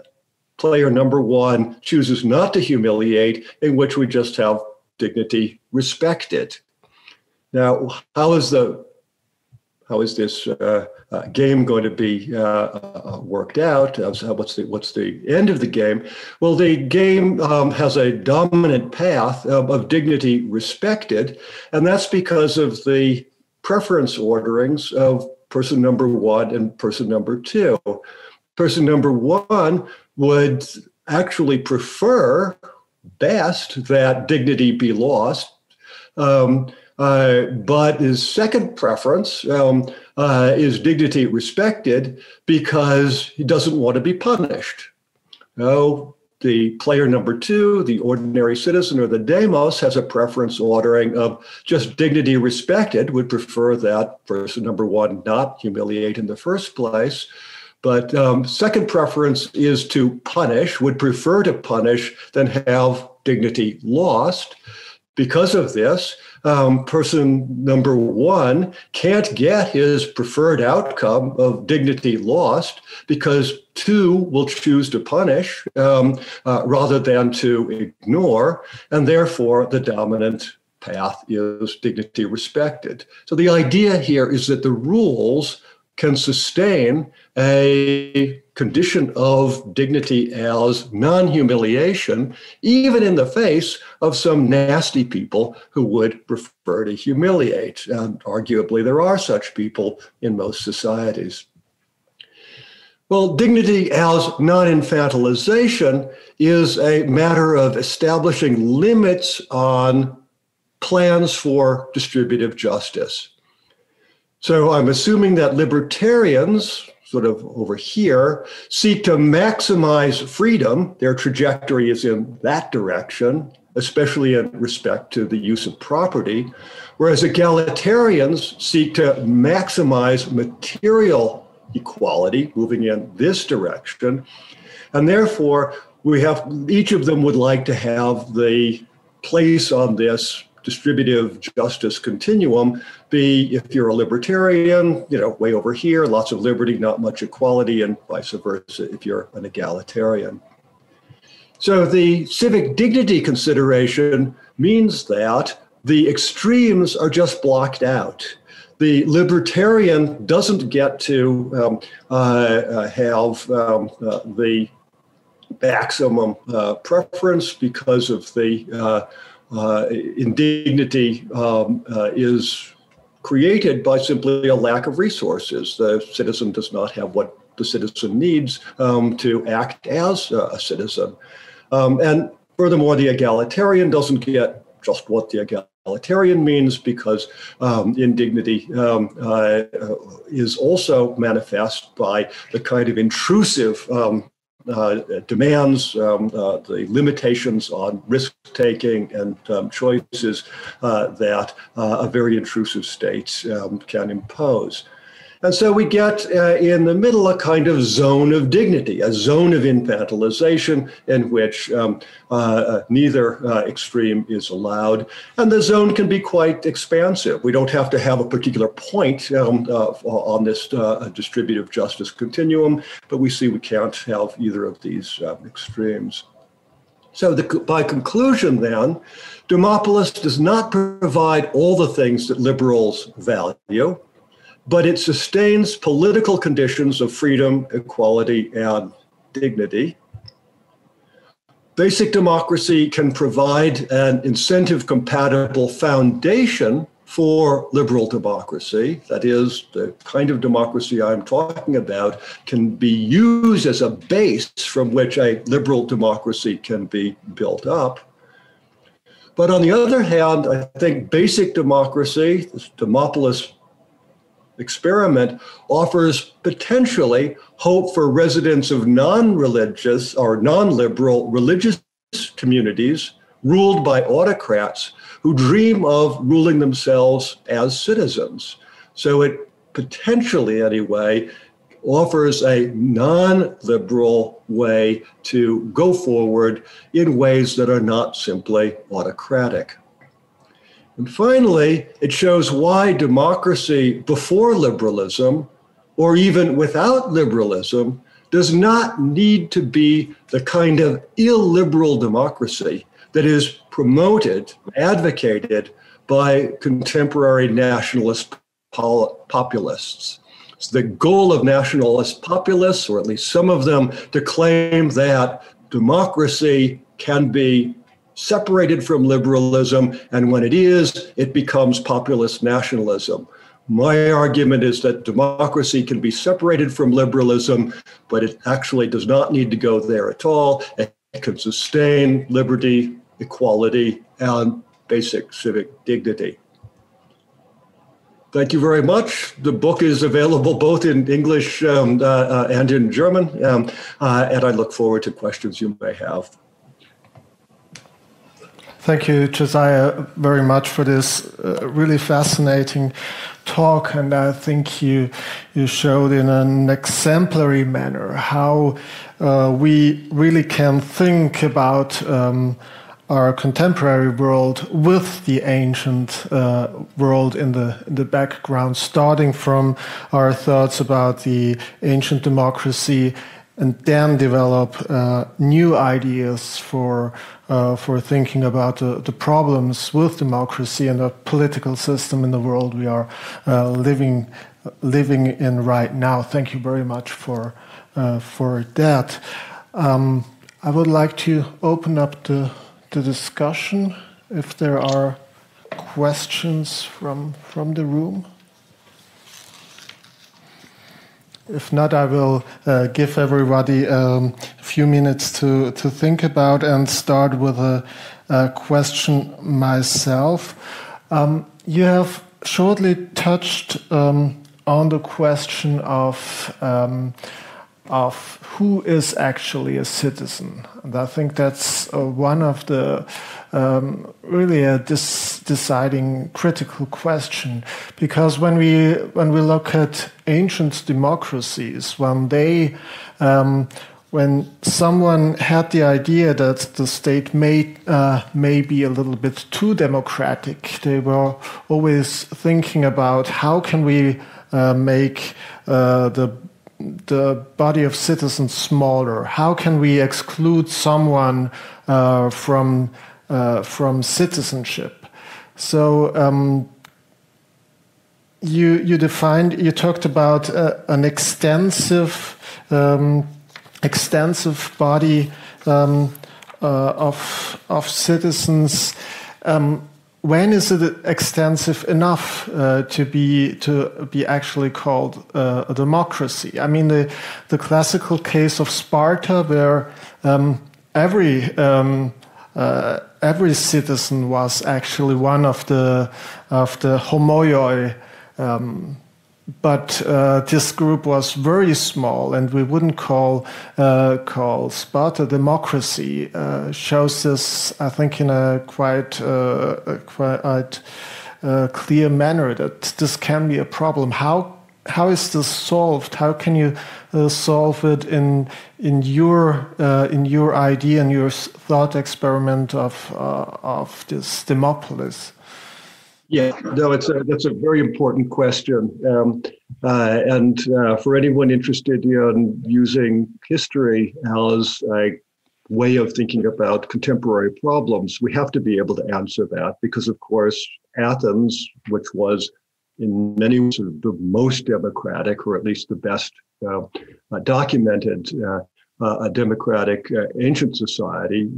player number one chooses not to humiliate, in which we just have dignity respected. Now, how is this game going to be worked out? What's the end of the game? Well, the game has a dominant path of dignity respected, and that's because of the preference orderings of person number one and person number two. Person number one would actually prefer best that dignity be lost, but his second preference is dignity respected because he doesn't want to be punished. No, the player number two, the ordinary citizen or the demos, has a preference ordering of just dignity respected, would prefer that person number one not humiliate in the first place. But second preference is to punish, would prefer to punish than have dignity lost. Because of this, person number one can't get his preferred outcome of dignity lost because two will choose to punish rather than to ignore, and therefore the dominant path is dignity respected. So the idea here is that the rules can sustain a condition of dignity as non-humiliation, even in the face of some nasty people who would prefer to humiliate. And arguably, there are such people in most societies. Well, dignity as non-infantilization is a matter of establishing limits on plans for distributive justice. So I'm assuming that libertarians, sort of over here, seek to maximize freedom. Their trajectory is in that direction, especially in respect to the use of property, whereas egalitarians seek to maximize material equality, moving in this direction. And therefore, each of them would like to have the place on this distributive justice continuum be, if you're a libertarian, way over here, lots of liberty, not much equality, and vice versa if you're an egalitarian. So the civic dignity consideration means that the extremes are just blocked out. The libertarian doesn't get to have the maximum preference because of the indignity is created by simply a lack of resources. The citizen does not have what the citizen needs to act as a citizen. And furthermore, the egalitarian doesn't get just what the egalitarian means because indignity is also manifest by the kind of intrusive demands, the limitations on risk-taking and choices that a very intrusive state can impose. And so we get in the middle a kind of zone of dignity, a zone of infantilization in which neither extreme is allowed. And the zone can be quite expansive. We don't have to have a particular point on this distributive justice continuum, but we see we can't have either of these extremes. So by conclusion then, Demopolis does not provide all the things that liberals value, but it sustains political conditions of freedom, equality, and dignity. Basic democracy can provide an incentive-compatible foundation for liberal democracy. That is, the kind of democracy I'm talking about can be used as a base from which a liberal democracy can be built up. But on the other hand, I think basic democracy, this Demopolis experiment, offers potentially hope for residents of non-religious or non-liberal religious communities ruled by autocrats who dream of ruling themselves as citizens. So it potentially, anyway, offers a non-liberal way to go forward in ways that are not simply autocratic. And finally, it shows why democracy before liberalism, or even without liberalism, does not need to be the kind of illiberal democracy that is promoted, advocated by contemporary nationalist populists. It's the goal of nationalist populists, or at least some of them, to claim that democracy can be separated from liberalism, and when it is, it becomes populist nationalism. My argument is that democracy can be separated from liberalism, but it actually does not need to go there at all. It can sustain liberty, equality, and basic civic dignity. Thank you very much. The book is available both in English and in German, and I look forward to questions you may have.
Thank you, Josiah, very much for this really fascinating talk, and I think you showed in an exemplary manner how we really can think about our contemporary world with the ancient world in the background, starting from our thoughts about the ancient democracy, and then develop new ideas for thinking about the problems with democracy and the political system in the world we are living in right now. Thank you very much for that. I would like to open up the discussion if there are questions from the room. If not, I will give everybody a few minutes to think about and start with a question myself. You have shortly touched on the question of who is actually a citizen. And I think that's one of the really a deciding critical question, because when we look at ancient democracies, when someone had the idea that the state may be a little bit too democratic, they were always thinking about how can we make the body of citizens smaller? How can we exclude someone from citizenship? So you talked about an extensive body of citizens. When is it extensive enough to be actually called a democracy? I mean, the classical case of Sparta, where every citizen was actually one of the homoioi, but this group was very small, and we wouldn't call Sparta democracy. Shows this, I think, in a quite clear manner that this can be a problem. How how is this solved? How can you solve it in your idea and your thought experiment of this Demopolis?
Yeah, no, that's a very important question, and for anyone interested in using history as a way of thinking about contemporary problems, we have to be able to answer that because, of course, Athens, which was in many ways the most democratic, or at least the best documented a democratic ancient society,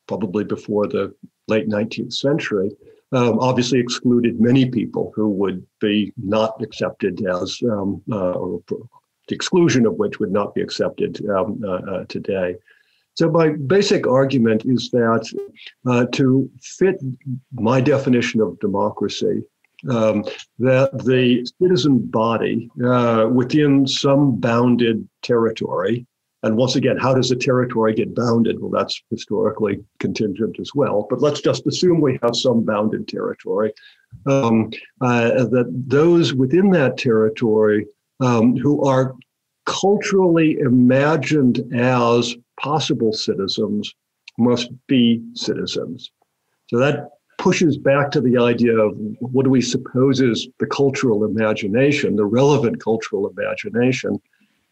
probably before the late 19th century, obviously excluded many people who would be not accepted as, or the exclusion of which would not be accepted today. So my basic argument is that to fit my definition of democracy, that the citizen body within some bounded territory, and once again, how does a territory get bounded? Well, that's historically contingent as well, but let's just assume we have some bounded territory, that those within that territory who are culturally imagined as possible citizens must be citizens. So that pushes back to the idea of what do we suppose is the cultural imagination, the relevant cultural imagination.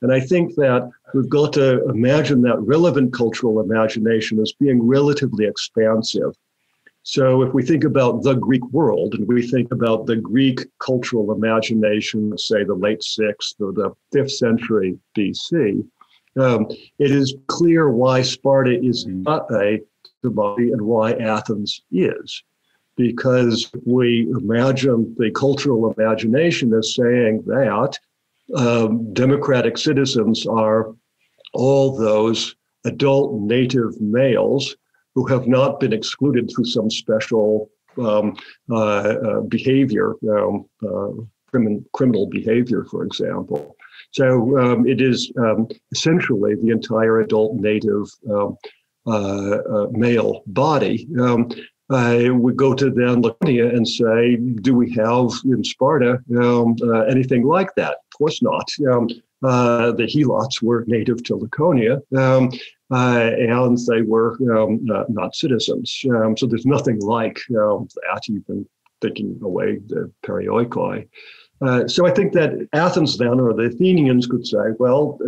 And I think that we've got to imagine that relevant cultural imagination as being relatively expansive. So if we think about the Greek world and we think about the Greek cultural imagination, say the late 6th or the 5th century BC, it is clear why Sparta is not a democracy and why Athens is. Because we imagine the cultural imagination as saying that democratic citizens are all those adult native males who have not been excluded through some special behavior, criminal behavior, for example. So it is essentially the entire adult native male body. We go to then Laconia and say, do we have in Sparta anything like that? Of course not. The helots were native to Laconia, and they were not citizens. So there's nothing like that, even taking away the perioikoi. So I think that Athens then, or the Athenians could say, well,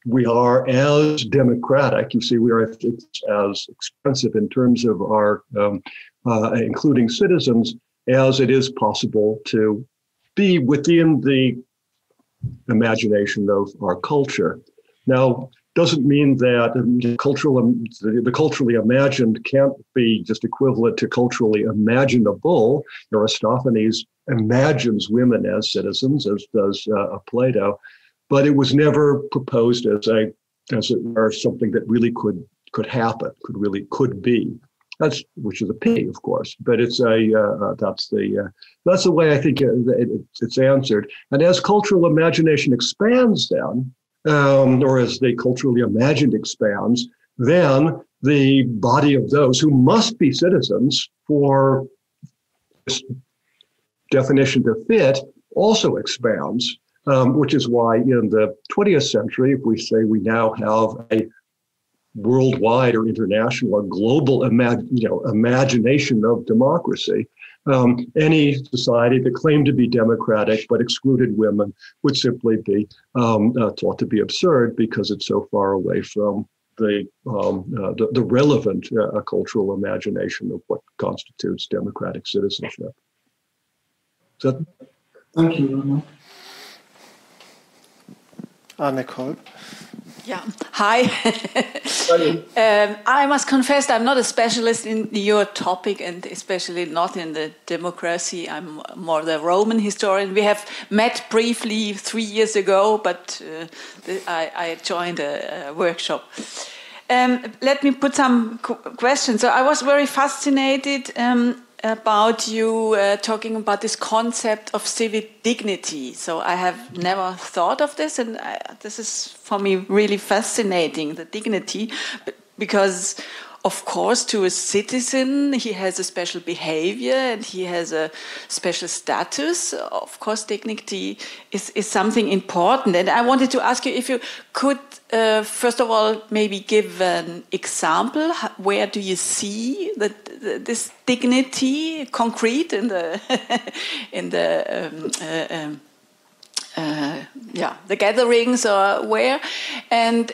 we are as democratic. You see, we are as expensive in terms of our including citizens as it is possible to be within the imagination of our culture. Now, doesn't mean that the culturally imagined can't be just equivalent to culturally imaginable. Aristophanes imagines women as citizens, as does Plato, but it was never proposed as it were something that really could happen, could be. That's, which is a pity, of course, but it's that's the way I think it's answered. And as cultural imagination expands, then, or as the culturally imagined expands, then the body of those who must be citizens for this definition to fit also expands, which is why in the 20th century, if we say we now have a worldwide or international or global imagination of democracy, any society that claimed to be democratic but excluded women would simply be thought to be absurd because it's so far away from the relevant cultural imagination of what constitutes democratic citizenship.
Thank you, Nicole.
Yeah. Hi. I must confess I'm not a specialist in your topic, and especially not in the democracy. I'm more the Roman historian. We have met briefly 3 years ago, but I joined a workshop. Let me put some questions. So I was very fascinated about you talking about this concept of civic dignity. So I have never thought of this, and this is for me really fascinating, the dignity, because of course, to a citizen, he has a special behavior and he has a special status. Of course, dignity is something important. And I wanted to ask you if you could, first of all, maybe give an example. Where do you see this dignity concrete in the the gatherings or where? And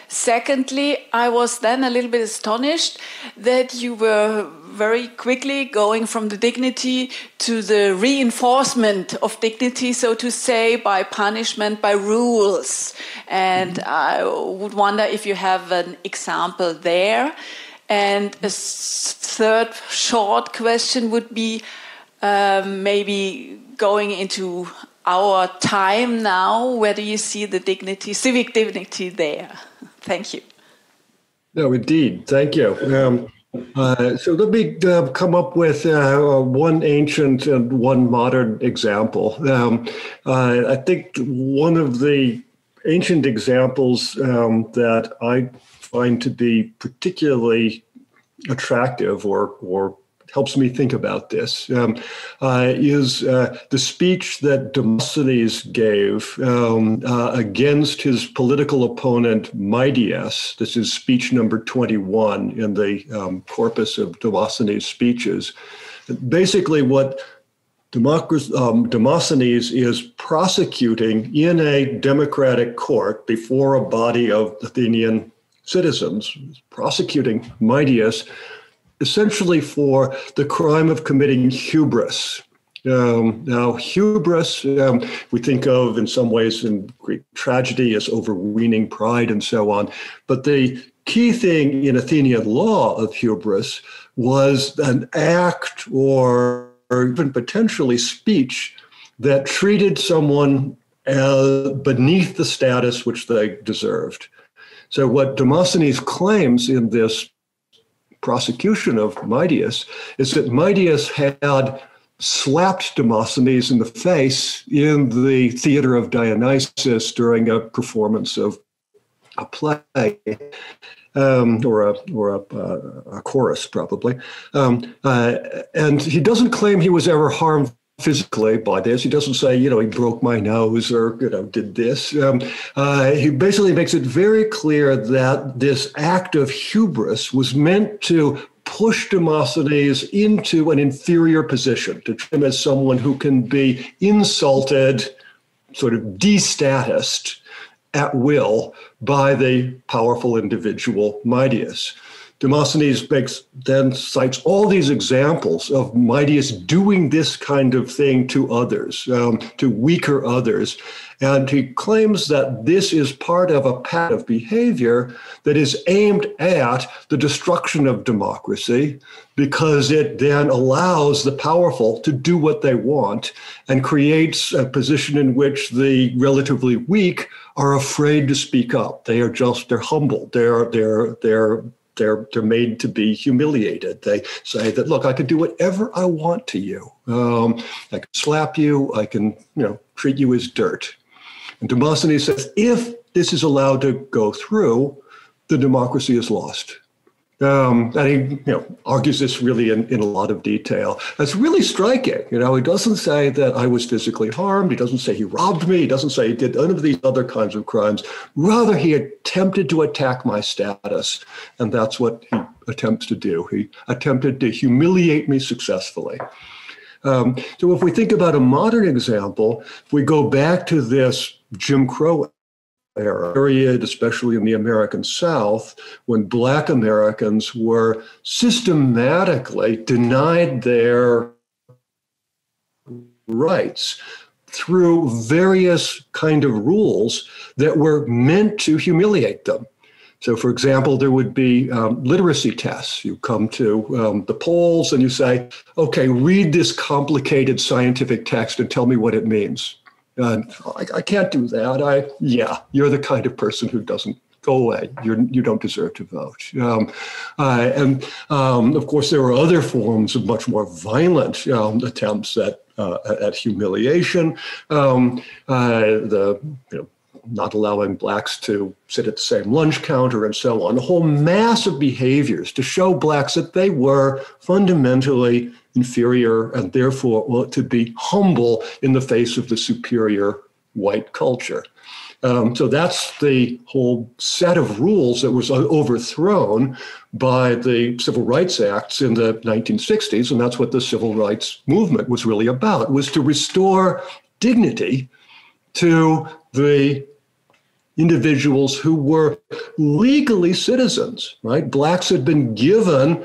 secondly, I was then a little bit astonished that you were very quickly going from the dignity to the reinforcement of dignity, so to say, by punishment, by rules. And I would wonder if you have an example there. And a third short question would be maybe going into our time now. Where do you see the dignity, civic dignity there? Thank you.
No, indeed. Thank you. So let me come up with one ancient and one modern example. I think one of the ancient examples that I find to be particularly attractive or helps me think about this is the speech that Demosthenes gave against his political opponent Midias. This is speech number 21 in the corpus of Demosthenes' speeches. Basically, what Demosthenes is prosecuting in a democratic court before a body of Athenian citizens, prosecuting Midias essentially for the crime of committing hubris. Now, hubris, we think of in some ways in Greek tragedy as overweening pride and so on. But the key thing in Athenian law of hubris was an act or even potentially speech that treated someone beneath the status which they deserved. So what Demosthenes claims in this prosecution of Midias is that Midias had slapped Demosthenes in the face in the theater of Dionysus during a performance of a play, or a chorus probably. And he doesn't claim he was ever harmed physically by this. He doesn't say, he broke my nose or, did this. He basically makes it very clear that this act of hubris was meant to push Demosthenes into an inferior position, to treat him as someone who can be insulted, sort of de-statused at will by the powerful individual Midias. Demosthenes then cites all these examples of Midias doing this kind of thing to others, to weaker others. And he claims that this is part of a pattern of behavior that is aimed at the destruction of democracy, because it then allows the powerful to do what they want and creates a position in which the relatively weak are afraid to speak up. They're humbled. They're made to be humiliated. They say that, look, I can do whatever I want to you. I can slap you. I can, treat you as dirt. And Demosthenes says, if this is allowed to go through, the democracy is lost. And he argues this really in a lot of detail. That's really striking. He doesn't say that I was physically harmed. He doesn't say he robbed me. He doesn't say he did none of these other kinds of crimes. Rather, he attempted to attack my status. And that's what he attempts to do. He attempted to humiliate me successfully. So if we think about a modern example, if we go back to this Jim Crow era period, especially in the American South, when Black Americans were systematically denied their rights through various kind of rules that were meant to humiliate them. So, for example, there would be literacy tests. You come to the polls and you say, okay, read this complicated scientific text and tell me what it means. I can't do that. You're the kind of person who doesn't go away. You don't deserve to vote. And of course, there were other forms of much more violent attempts at humiliation. not allowing blacks to sit at the same lunch counter and so on, a whole mass of behaviors to show blacks that they were fundamentally inferior and therefore ought to be humble in the face of the superior white culture. So that's the whole set of rules that was overthrown by the Civil Rights Acts in the 1960s, and that's what the civil rights movement was really about, was to restore dignity to the individuals who were legally citizens, right? Blacks had been given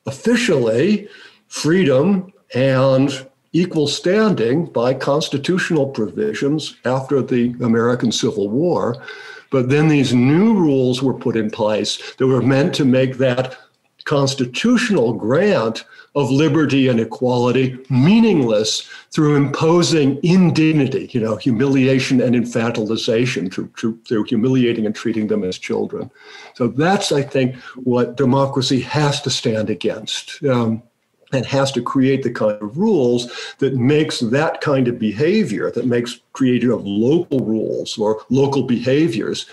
officially freedom and equal standing by constitutional provisions after the American Civil War. But then these new rules were put in place that were meant to make that constitutional grant of liberty and equality meaningless through imposing indignity, humiliation and infantilization, through humiliating and treating them as children. So that's, I think, what democracy has to stand against. And has to create the kind of rules that makes that kind of behavior, that makes creation of local rules or local behaviors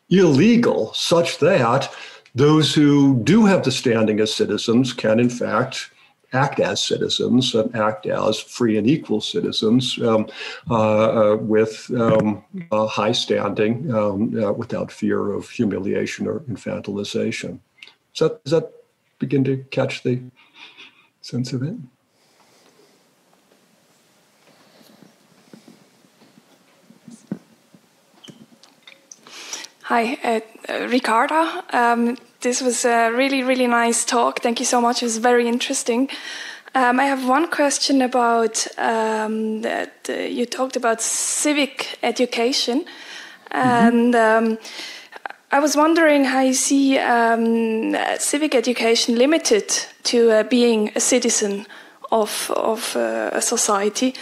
illegal, such that those who do have the standing as citizens can, in fact, act as citizens and act as free and equal citizens with high standing without fear of humiliation or infantilization. Does that begin to catch the sense of it?
Hi, Ricarda. This was a really, really nice talk. Thank you so much. It was very interesting. I have one question about you talked about civic education, and I was wondering how you see civic education limited to being a citizen of a society,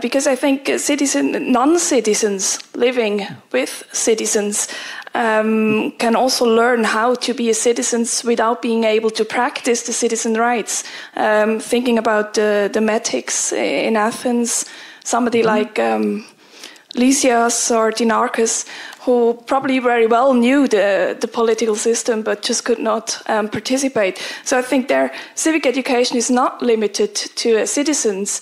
because I think non-citizens living with citizens can also learn how to be a citizen without being able to practice the citizen rights. Thinking about the metics in Athens, somebody like Lysias or Dinarchus, who probably very well knew the political system but just could not participate. So I think their civic education is not limited to citizens.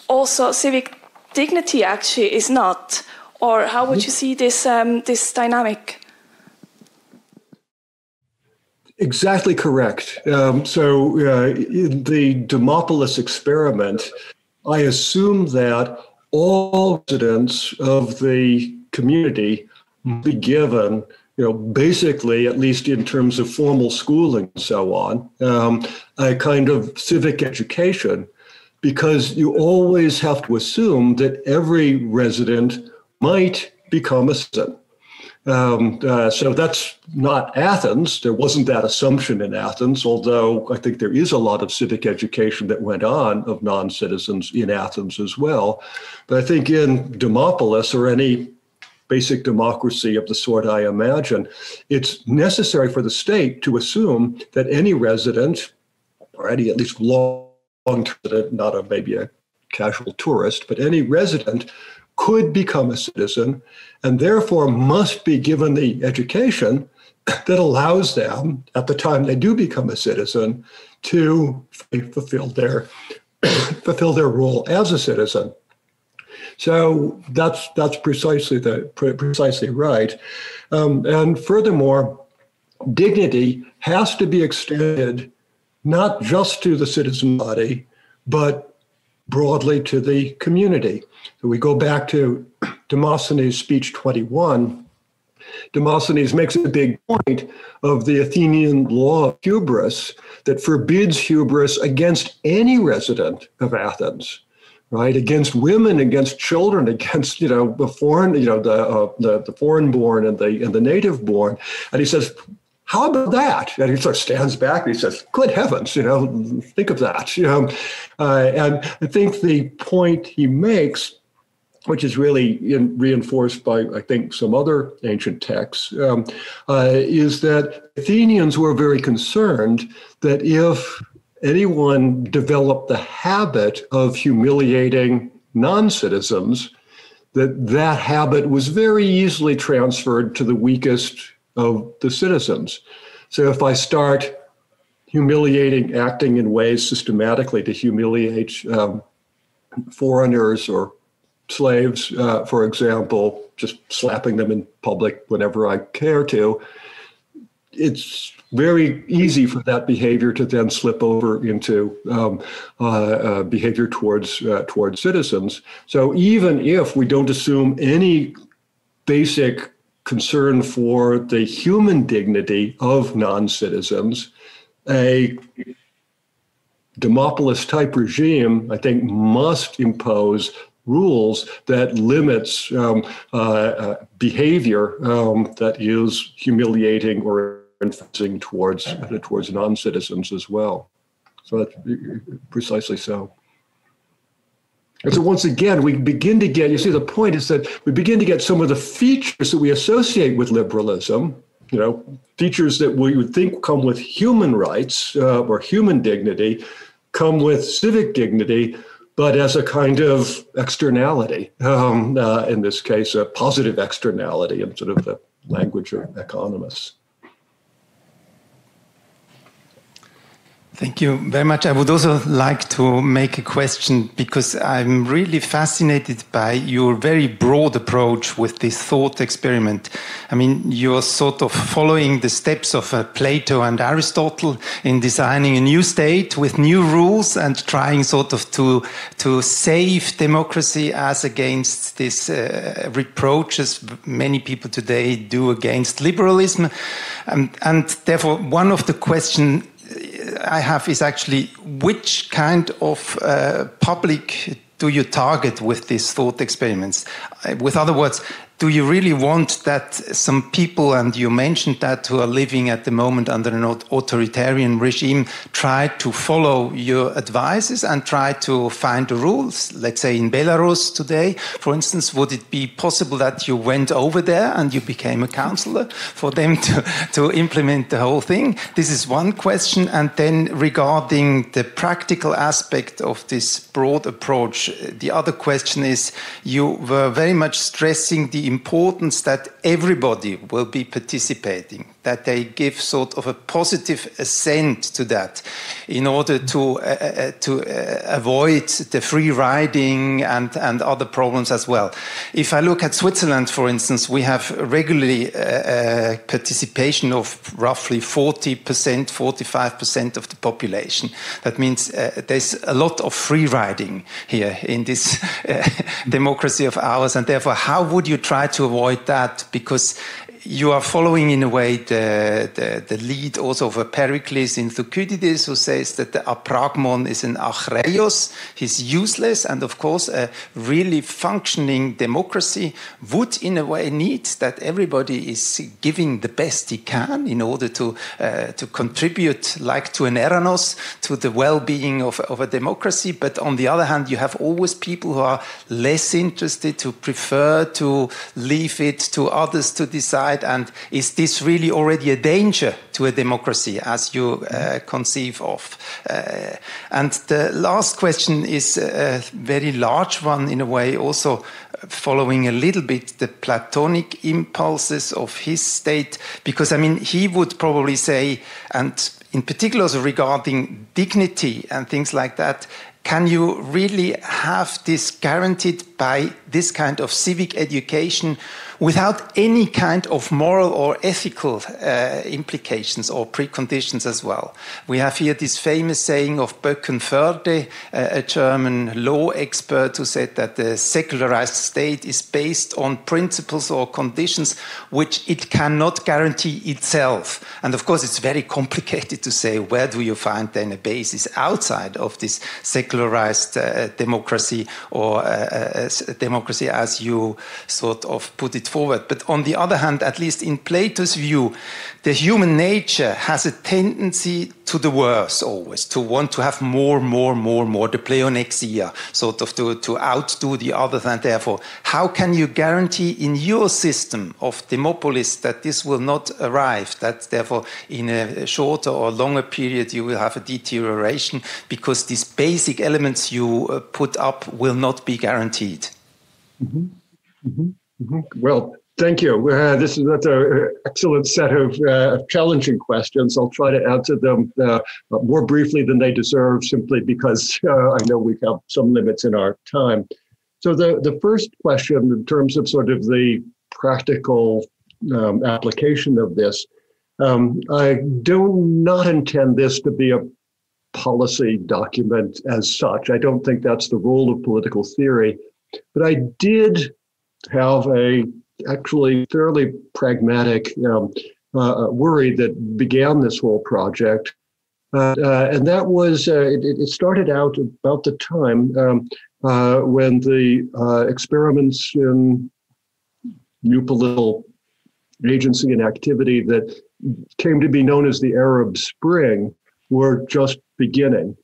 Also, civic dignity actually is not. Or how would you see this dynamic?
Exactly correct. So in the Demopolis experiment, I assume that all residents of the community be given, basically, at least in terms of formal schooling and so on, a kind of civic education, because you always have to assume that every resident might become a citizen. So that's not Athens. There wasn't that assumption in Athens, although I think there is a lot of civic education that went on of non-citizens in Athens as well. But I think in Demopolis, or any basic democracy of the sort I imagine, it's necessary for the state to assume that any resident, or any at least long-term resident, not maybe a casual tourist, but any resident could become a citizen, and therefore must be given the education that allows them, at the time they do become a citizen, to fulfill their role as a citizen. So that's precisely right. And furthermore, dignity has to be extended not just to the citizen body, but broadly to the community. So we go back to Demosthenes' speech 21. Demosthenes makes a big point of the Athenian law of hubris that forbids hubris against any resident of Athens, right? Against women, against children, against the foreign, the foreign-born and the native-born. And he says, how about that? And he sort of stands back and he says, good heavens, think of that. And I think the point he makes, which is really reinforced by, I think, some other ancient texts, is that Athenians were very concerned that if anyone developed the habit of humiliating non-citizens, that habit was very easily transferred to the weakest of the citizens. So if I start acting in ways systematically to humiliate foreigners or slaves, for example, just slapping them in public whenever I care to, it's very easy for that behavior to then slip over into behavior towards citizens. So even if we don't assume any basic concern for the human dignity of non-citizens, a Demopolis-type regime, I think, must impose rules that limits behavior that is humiliating or influencing towards non-citizens as well. So that's precisely so. And so once again, we begin to get, you see, the point is that we begin to get some of the features that we associate with liberalism, features that we would think come with human rights or human dignity, come with civic dignity, but as a kind of externality, in this case, a positive externality in sort of the language of economists.
Thank you very much. I would also like to make a question because I'm really fascinated by your very broad approach with this thought experiment. I mean, you're sort of following the steps of Plato and Aristotle in designing a new state with new rules and trying sort of to save democracy as against these reproaches many people today do against liberalism. And therefore, one of the questions I have is actually, which kind of public do you target with these thought experiments? With other words, do you really want that some people, and you mentioned that, who are living at the moment under an authoritarian regime, try to follow your advices and try to find the rules? Let's say in Belarus today, for instance, would it be possible that you went over there and you became a counselor for them to implement the whole thing? This is one question. And then regarding the practical aspect of this broad approach, the other question is, you were very much stressing the importance that everybody will be participating, that they give sort of a positive assent to that in order to avoid the free riding and other problems as well. If I look at Switzerland, for instance, we have regularly participation of roughly 40%, 45% of the population. That means there's a lot of free riding here in this democracy of ours, and therefore how would you try to avoid that? Because you are following in a way the lead also of a Pericles in Thucydides, who says that the apragmon is an achreios, he's useless, and of course a really functioning democracy would in a way need that everybody is giving the best he can in order to contribute like to an eranos to the well-being of a democracy. But on the other hand, you have always people who are less interested, who prefer to leave it to others to decide. And is this really already a danger to a democracy as you conceive of? And the last question is a very large one in a way, also following a little bit the Platonic impulses of his state, because I mean he would probably say, and in particular also regarding dignity and things like that, can you really have this guaranteed by this kind of civic education without any kind of moral or ethical implications or preconditions as well? We have here this famous saying of Böckenförde, a German law expert, who said that the secularized state is based on principles or conditions which it cannot guarantee itself. And of course, it's very complicated to say where do you find then a basis outside of this secularized democracy or democracy as you sort of put it forward. But on the other hand, at least in Plato's view, the human nature has a tendency to the worse always, to want to have more, the pleonexia, sort of to outdo the others, and therefore, how can you guarantee in your system of demopolis that this will not arrive, that therefore in a shorter or longer period you will have a deterioration because these basic elements you put up will not be guaranteed?
Mm-hmm. Well, thank you. That's an excellent set of challenging questions. I'll try to answer them more briefly than they deserve, simply because I know we have some limits in our time. So the first question, in terms of sort of the practical application of this, I do not intend this to be a policy document as such. I don't think that's the role of political theory, but I did have a actually fairly pragmatic worry that began this whole project. And that was, it started out about the time when the experiments in new political agency and activity that came to be known as the Arab Spring were just beginning.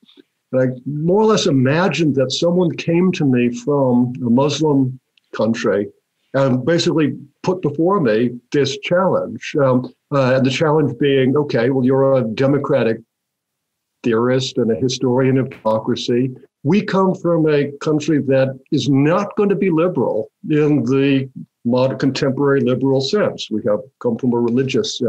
And I more or less imagined that someone came to me from a Muslim country and basically put before me this challenge. And the challenge being, okay, well, you're a democratic theorist and a historian of democracy. We come from a country that is not going to be liberal in the modern contemporary liberal sense. We have come from a religious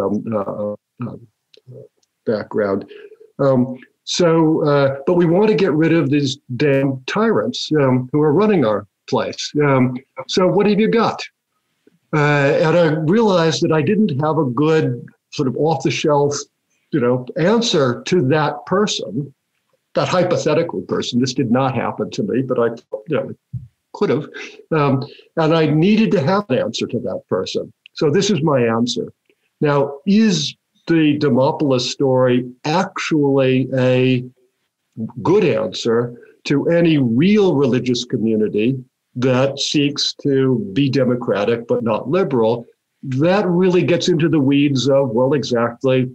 background. But we want to get rid of these damn tyrants who are running our place. So what have you got? And I realized that I didn't have a good sort of off-the-shelf, answer to that person, that hypothetical person. This did not happen to me, but I could have. And I needed to have an answer to that person. So this is my answer. Now, is the Demopolis story actually a good answer to any real religious community that seeks to be democratic but not liberal? That really gets into the weeds of, well, exactly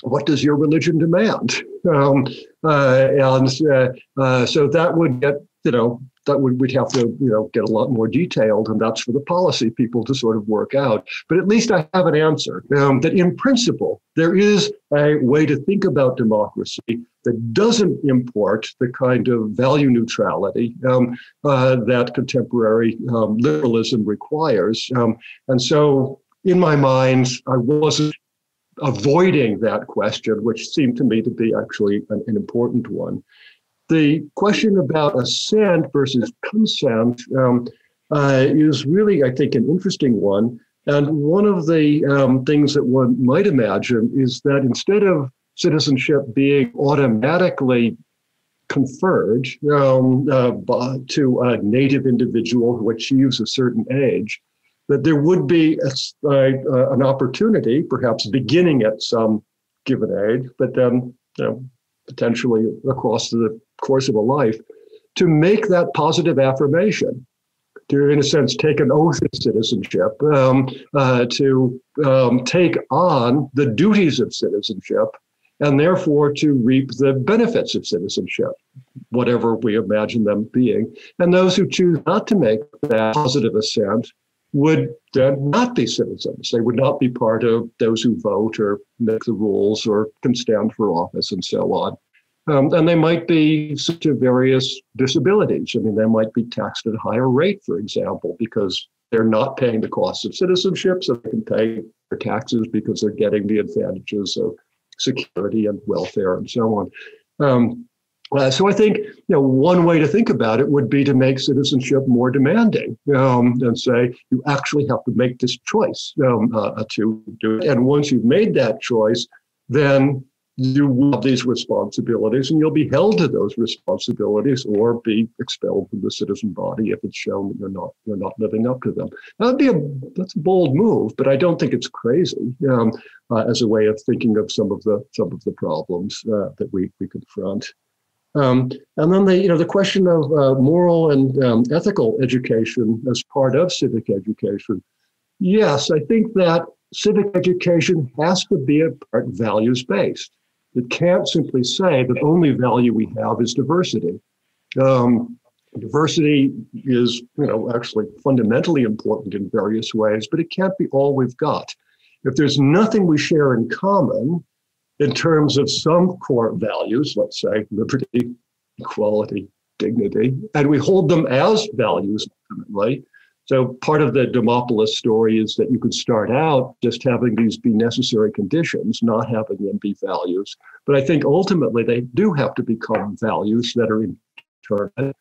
what does your religion demand? So that would get, we'd have to, get a lot more detailed, and that's for the policy people to sort of work out. But at least I have an answer that in principle, there is a way to think about democracy that doesn't import the kind of value neutrality that contemporary liberalism requires. And so in my mind, I wasn't avoiding that question, which seemed to me to be actually an important one. The question about assent versus consent is really, I think, an interesting one. And one of the things that one might imagine is that instead of citizenship being automatically conferred to a native individual who achieves a certain age, that there would be an opportunity, perhaps beginning at some given age, but then potentially across the course of a life, to make that positive affirmation, to, in a sense, take an oath of citizenship, to take on the duties of citizenship, and therefore to reap the benefits of citizenship, whatever we imagine them being. And those who choose not to make that positive assent would then not be citizens. They would not be part of those who vote or make the rules or can stand for office and so on. And they might be subject to various disabilities. I mean, they might be taxed at a higher rate, for example, because they're not paying the costs of citizenship, so they can pay their taxes because they're getting the advantages of security and welfare and so on. So I think one way to think about it would be to make citizenship more demanding and say you actually have to make this choice to do it. And once you've made that choice, then you will have these responsibilities, and you'll be held to those responsibilities or be expelled from the citizen body if it's shown that you're not living up to them. That's a bold move, but I don't think it's crazy as a way of thinking of some of the problems that we confront. And then the question of moral and ethical education as part of civic education. Yes, I think that civic education has to be a part values-based. It can't simply say that the only value we have is diversity. Diversity is, actually fundamentally important in various ways, but it can't be all we've got. If there's nothing we share in common in terms of some core values, let's say liberty, equality, dignity, and we hold them as values ultimately, So part of the Demopolis story is that you could start out just having these be necessary conditions, not having them be values. But I think ultimately they do have to become values that are internal.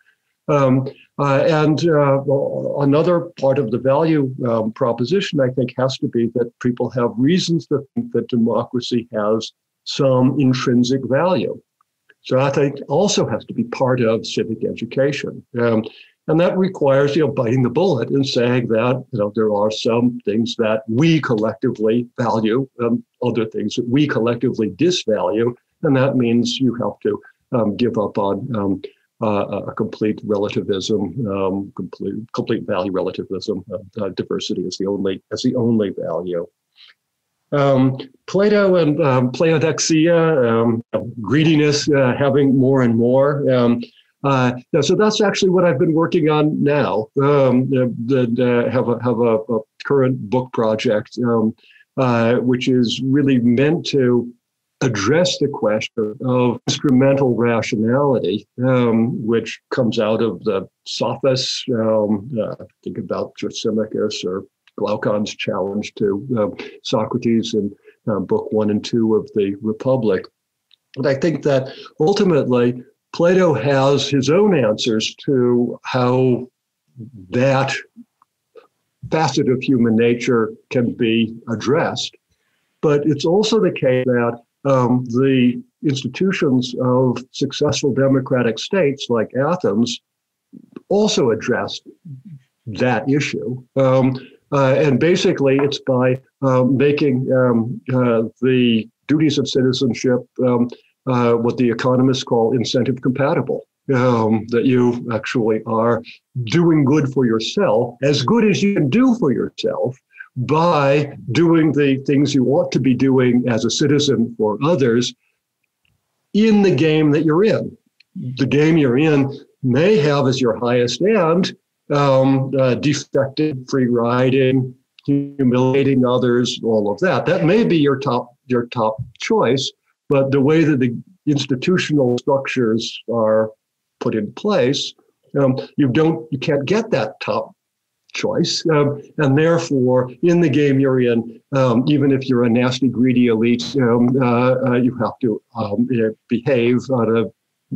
Another part of the value proposition, I think, has to be that people have reasons to think that democracy has some intrinsic value. So I think also has to be part of civic education. And that requires, biting the bullet and saying that, there are some things that we collectively value, other things that we collectively disvalue. And that means you have to give up on a complete relativism, complete value relativism. Diversity is the only value. Plato and pleodoxia, greediness, having more and more. So that's actually what I've been working on now. Have a current book project, which is really meant to address the question of instrumental rationality, which comes out of the Sophists. Think about Thrasymachus or Glaucon's challenge to Socrates in Book 1 and 2 of the Republic. And I think that ultimately Plato has his own answers to how that facet of human nature can be addressed. But it's also the case that the institutions of successful democratic states like Athens also addressed that issue. And basically, it's by making the duties of citizenship what the economists call incentive compatible, that you actually are doing good for yourself, as good as you can do for yourself, by doing the things you ought to be doing as a citizen for others in the game that you're in. The game you're in may have as your highest end defective, free riding, humiliating others, all of that. That may be your top choice, but the way that the institutional structures are put in place, you can't get that top choice, and therefore, in the game you're in, even if you're a nasty, greedy elite, you have to behave on a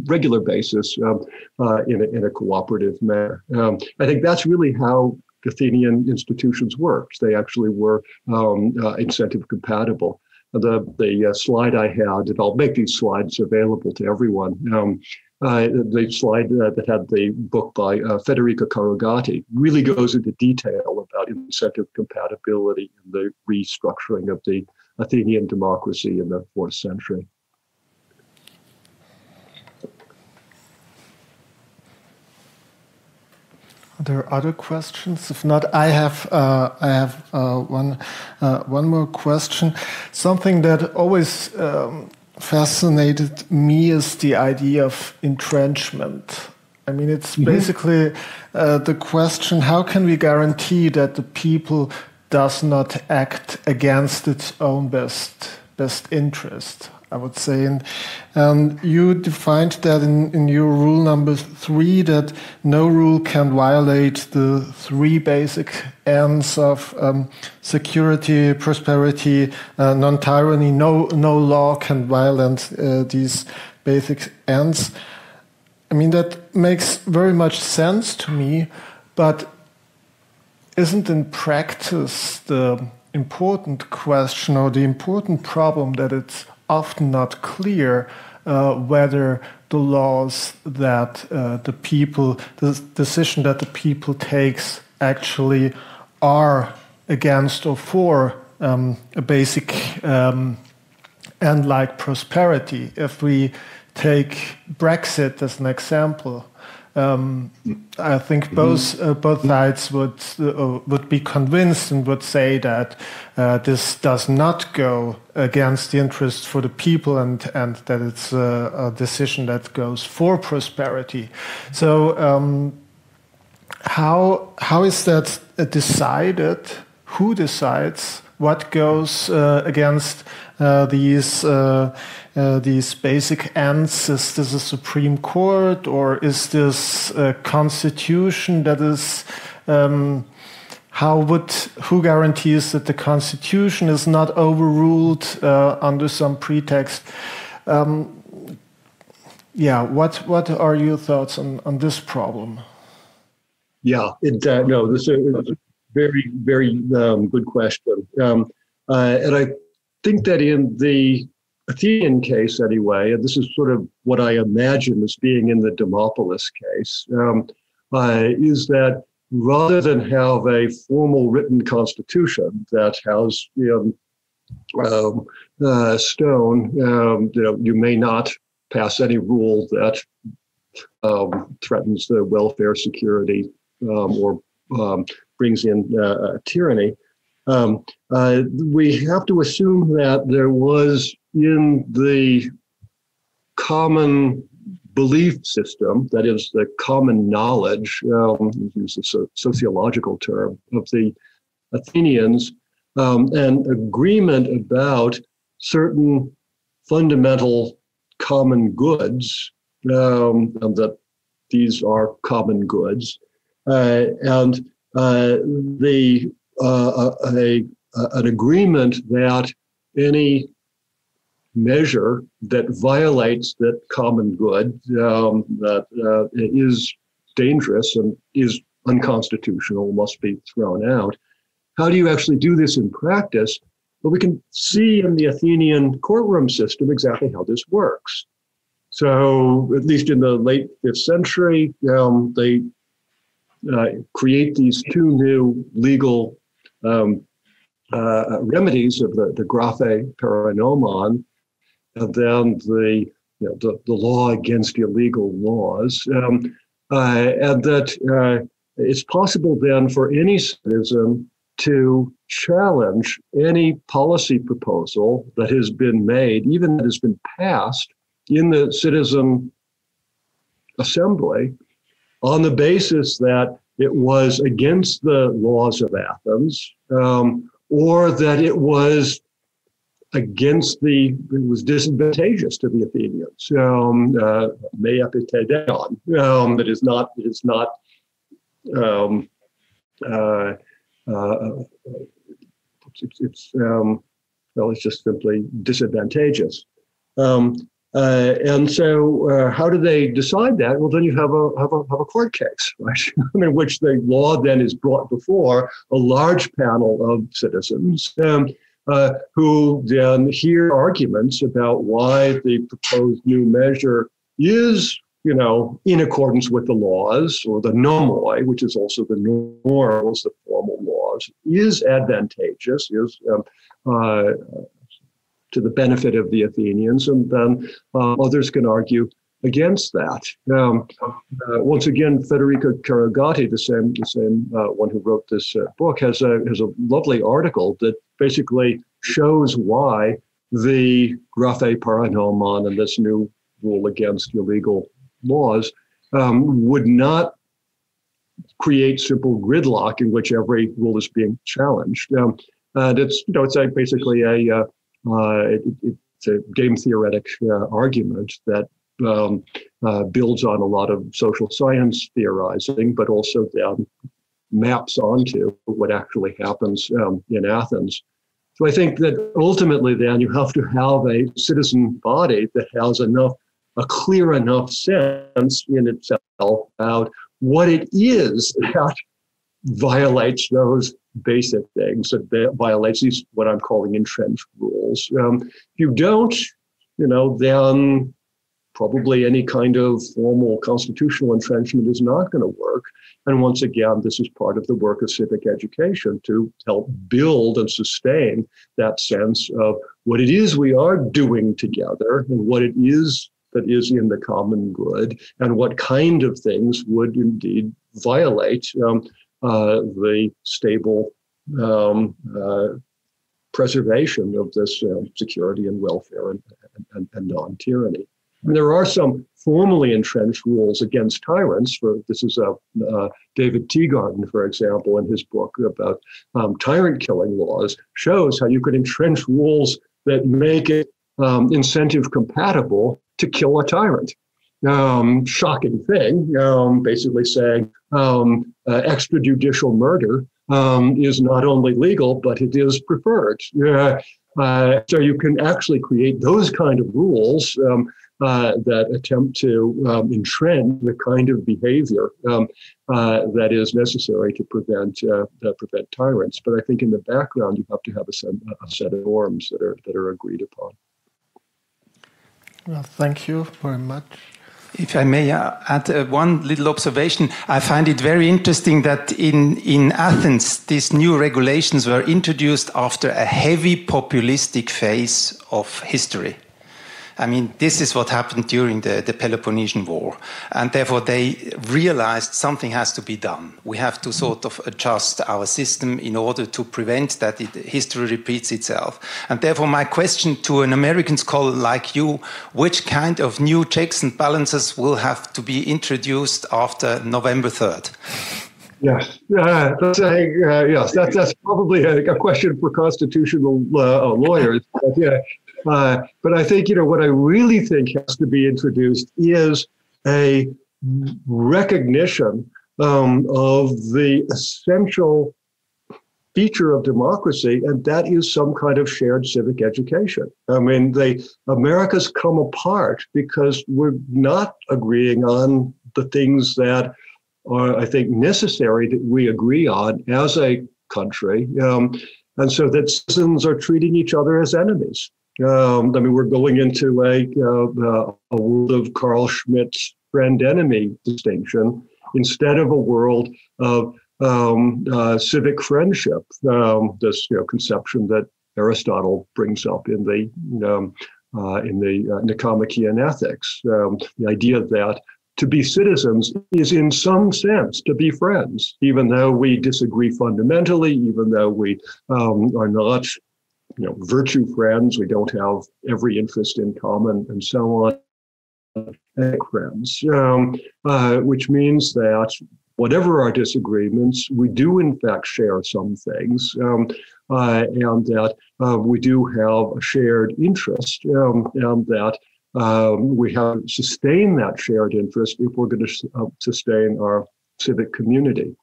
regular basis in a cooperative manner. I think that's really how Athenian institutions worked. They actually were incentive compatible. The slide I had, and I'll make these slides available to everyone, the slide that had the book by Federica Carugati really goes into detail about incentive compatibility and the restructuring of the Athenian democracy in the 4th century.
Are there other questions? If not, I have one more question. Something that always fascinated me is the idea of entrenchment. I mean, it's basically the question: how can we guarantee that the people does not act against its own best interest? I would say, and you defined that in your rule number 3, that no rule can violate the 3 basic ends of security, prosperity, non-tyranny. No law can violate these basic ends. I mean, that makes very much sense to me, but isn't in practice the important question or the important problem that it's often not clear whether the laws that the decision that the people takes actually are against or for a basic end like prosperity. If we take Brexit as an example, I think both sides would be convinced and would say that this does not go against the interest for the people, and that it's a decision that goes for prosperity. So how is that decided? Who decides what goes against these basic ends? Is this a Supreme Court, or is this a constitution that is who guarantees that the Constitution is not overruled under some pretext? What are your thoughts on this problem?
Yeah, no, this is a very, very good question. And I think that in the Athenian case anyway, and this is sort of what I imagine as being in the Demopolis case, is that rather than have a formal written constitution that has stone, you may not pass any rule that threatens the welfare, security, or brings in tyranny. We have to assume that there was in the common belief system, that is the common knowledge, use a sociological term, of the Athenians, an agreement about certain fundamental common goods, and that these are common goods, and an agreement that any measure that violates that common good, that is dangerous and is unconstitutional, must be thrown out. How do you actually do this in practice? Well, we can see in the Athenian courtroom system exactly how this works. So, at least in the late 5th century, they create these two new legal remedies of the graphe paranomon, and then the law against illegal laws, and that it's possible then for any citizen to challenge any policy proposal that has been made, even that has been passed in the citizen assembly, on the basis that it was against the laws of Athens, or that it was disadvantageous to the Athenians. Me epiteideon, that is not it's just simply disadvantageous. And so, how do they decide that? Well, then you have a court case, right? In which the law then is brought before a large panel of citizens who then hear arguments about why the proposed new measure is, in accordance with the laws, or the nomoi, which is also the norms, the formal laws, is advantageous, is to the benefit of the Athenians, and then others can argue against that. Once again, Federico Carugati, the same one who wrote this book, has a lovely article that basically shows why the graphe paranomon and this new rule against illegal laws would not create simple gridlock in which every rule is being challenged. And it's basically it's a game theoretic argument that builds on a lot of social science theorizing, but also maps onto what actually happens in Athens. So I think that ultimately then you have to have a citizen body that has a clear enough sense in itself about what it is that violates those basic things, that violates these, what I'm calling entrenched rules. If you don't, then probably any kind of formal constitutional entrenchment is not going to work. And once again, this is part of the work of civic education to help build and sustain that sense of what it is we are doing together and what it is that is in the common good, and what kind of things would indeed violate the stable preservation of this security and welfare and non-tyranny. And there are some formally entrenched rules against tyrants. This is David Teagarden, for example, in his book about tyrant killing laws, shows how you could entrench rules that make it incentive compatible to kill a tyrant. shocking thing, basically saying extrajudicial murder is not only legal, but it is preferred. So you can actually create those kind of rules that attempt to entrench the kind of behavior that is necessary to prevent tyrants. But I think in the background, you have to have a set of norms that are agreed upon.
Well, thank you very much.
If I may add one little observation, I find it very interesting that in Athens, these new regulations were introduced after a heavy populistic phase of history. I mean, this is what happened during the Peloponnesian War. And therefore, they realized something has to be done. We have to sort of adjust our system in order to prevent that history repeats itself. And therefore, my question to an American scholar like you, which kind of new checks and balances will have to be introduced after November 3rd?
Yes, yes, that's probably a question for constitutional lawyers. But, yeah. But I think, what I really think has to be introduced is a recognition of the essential feature of democracy, and that is some kind of shared civic education. I mean, America's come apart because we're not agreeing on the things that are, I think, necessary that we agree on as a country, and so that citizens are treating each other as enemies. I mean, we're going into a world of Carl Schmitt's friend-enemy distinction instead of a world of civic friendship. This conception that Aristotle brings up in the Nicomachean Ethics, the idea that to be citizens is in some sense to be friends, even though we disagree fundamentally, even though we are not virtue friends, we don't have every interest in common, and so on. Friends, which means that whatever our disagreements, we do in fact share some things, and that we do have a shared interest, and that we have to sustain that shared interest if we're going to sustain our civic community.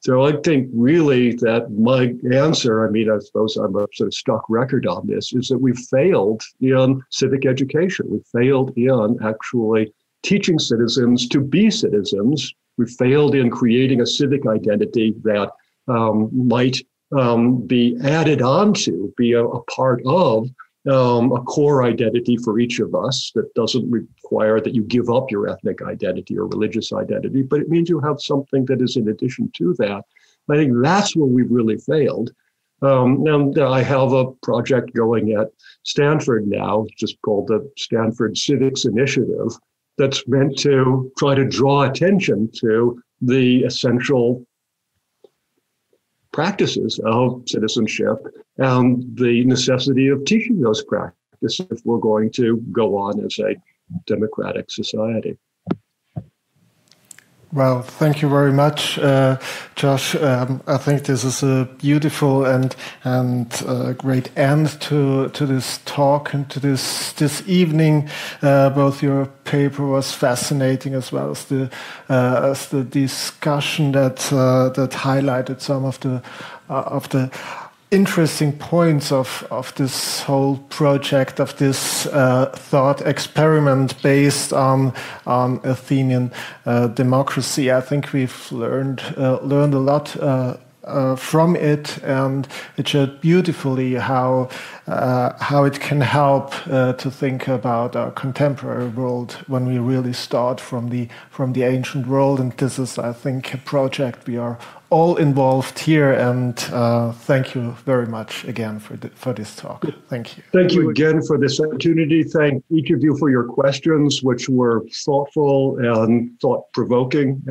So I think really that my answer, I mean, I suppose I'm a sort of stuck record on this, is that we've failed in civic education. We've failed in actually teaching citizens to be citizens. We've failed in creating a civic identity that might be added onto, be a part of a core identity for each of us that doesn't require that you give up your ethnic identity or religious identity, but it means you have something that is in addition to that. I think that's where we've really failed. And I have a project going at Stanford now, just called the Stanford Civics Initiative, that's meant to try to draw attention to the essential practices of citizenship and the necessity of teaching those practices if we're going to go on as a democratic society.
Well, thank you very much, Josh. I think this is a beautiful and great end to this talk and to this evening. Both your paper was fascinating, as well as the discussion that highlighted some of the interesting points of this whole project, of this thought experiment based on Athenian democracy. I think we've learned a lot from it, and it showed beautifully how it can help to think about our contemporary world when we really start from the ancient world. And this is, I think, a project we are all involved here, and thank you very much again for this talk. Thank you.
Thank you again for this opportunity. Thank each of you for your questions, which were thoughtful and thought-provoking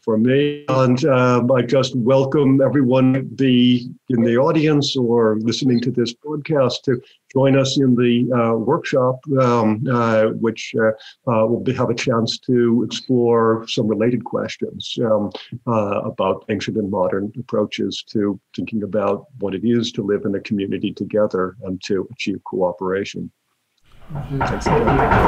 for me. And I just welcome everyone in the audience or listening to this podcast to join us in the workshop, which will have a chance to explore some related questions about ancient and modern approaches to thinking about what it is to live in a community together and to achieve cooperation. Thanks a lot.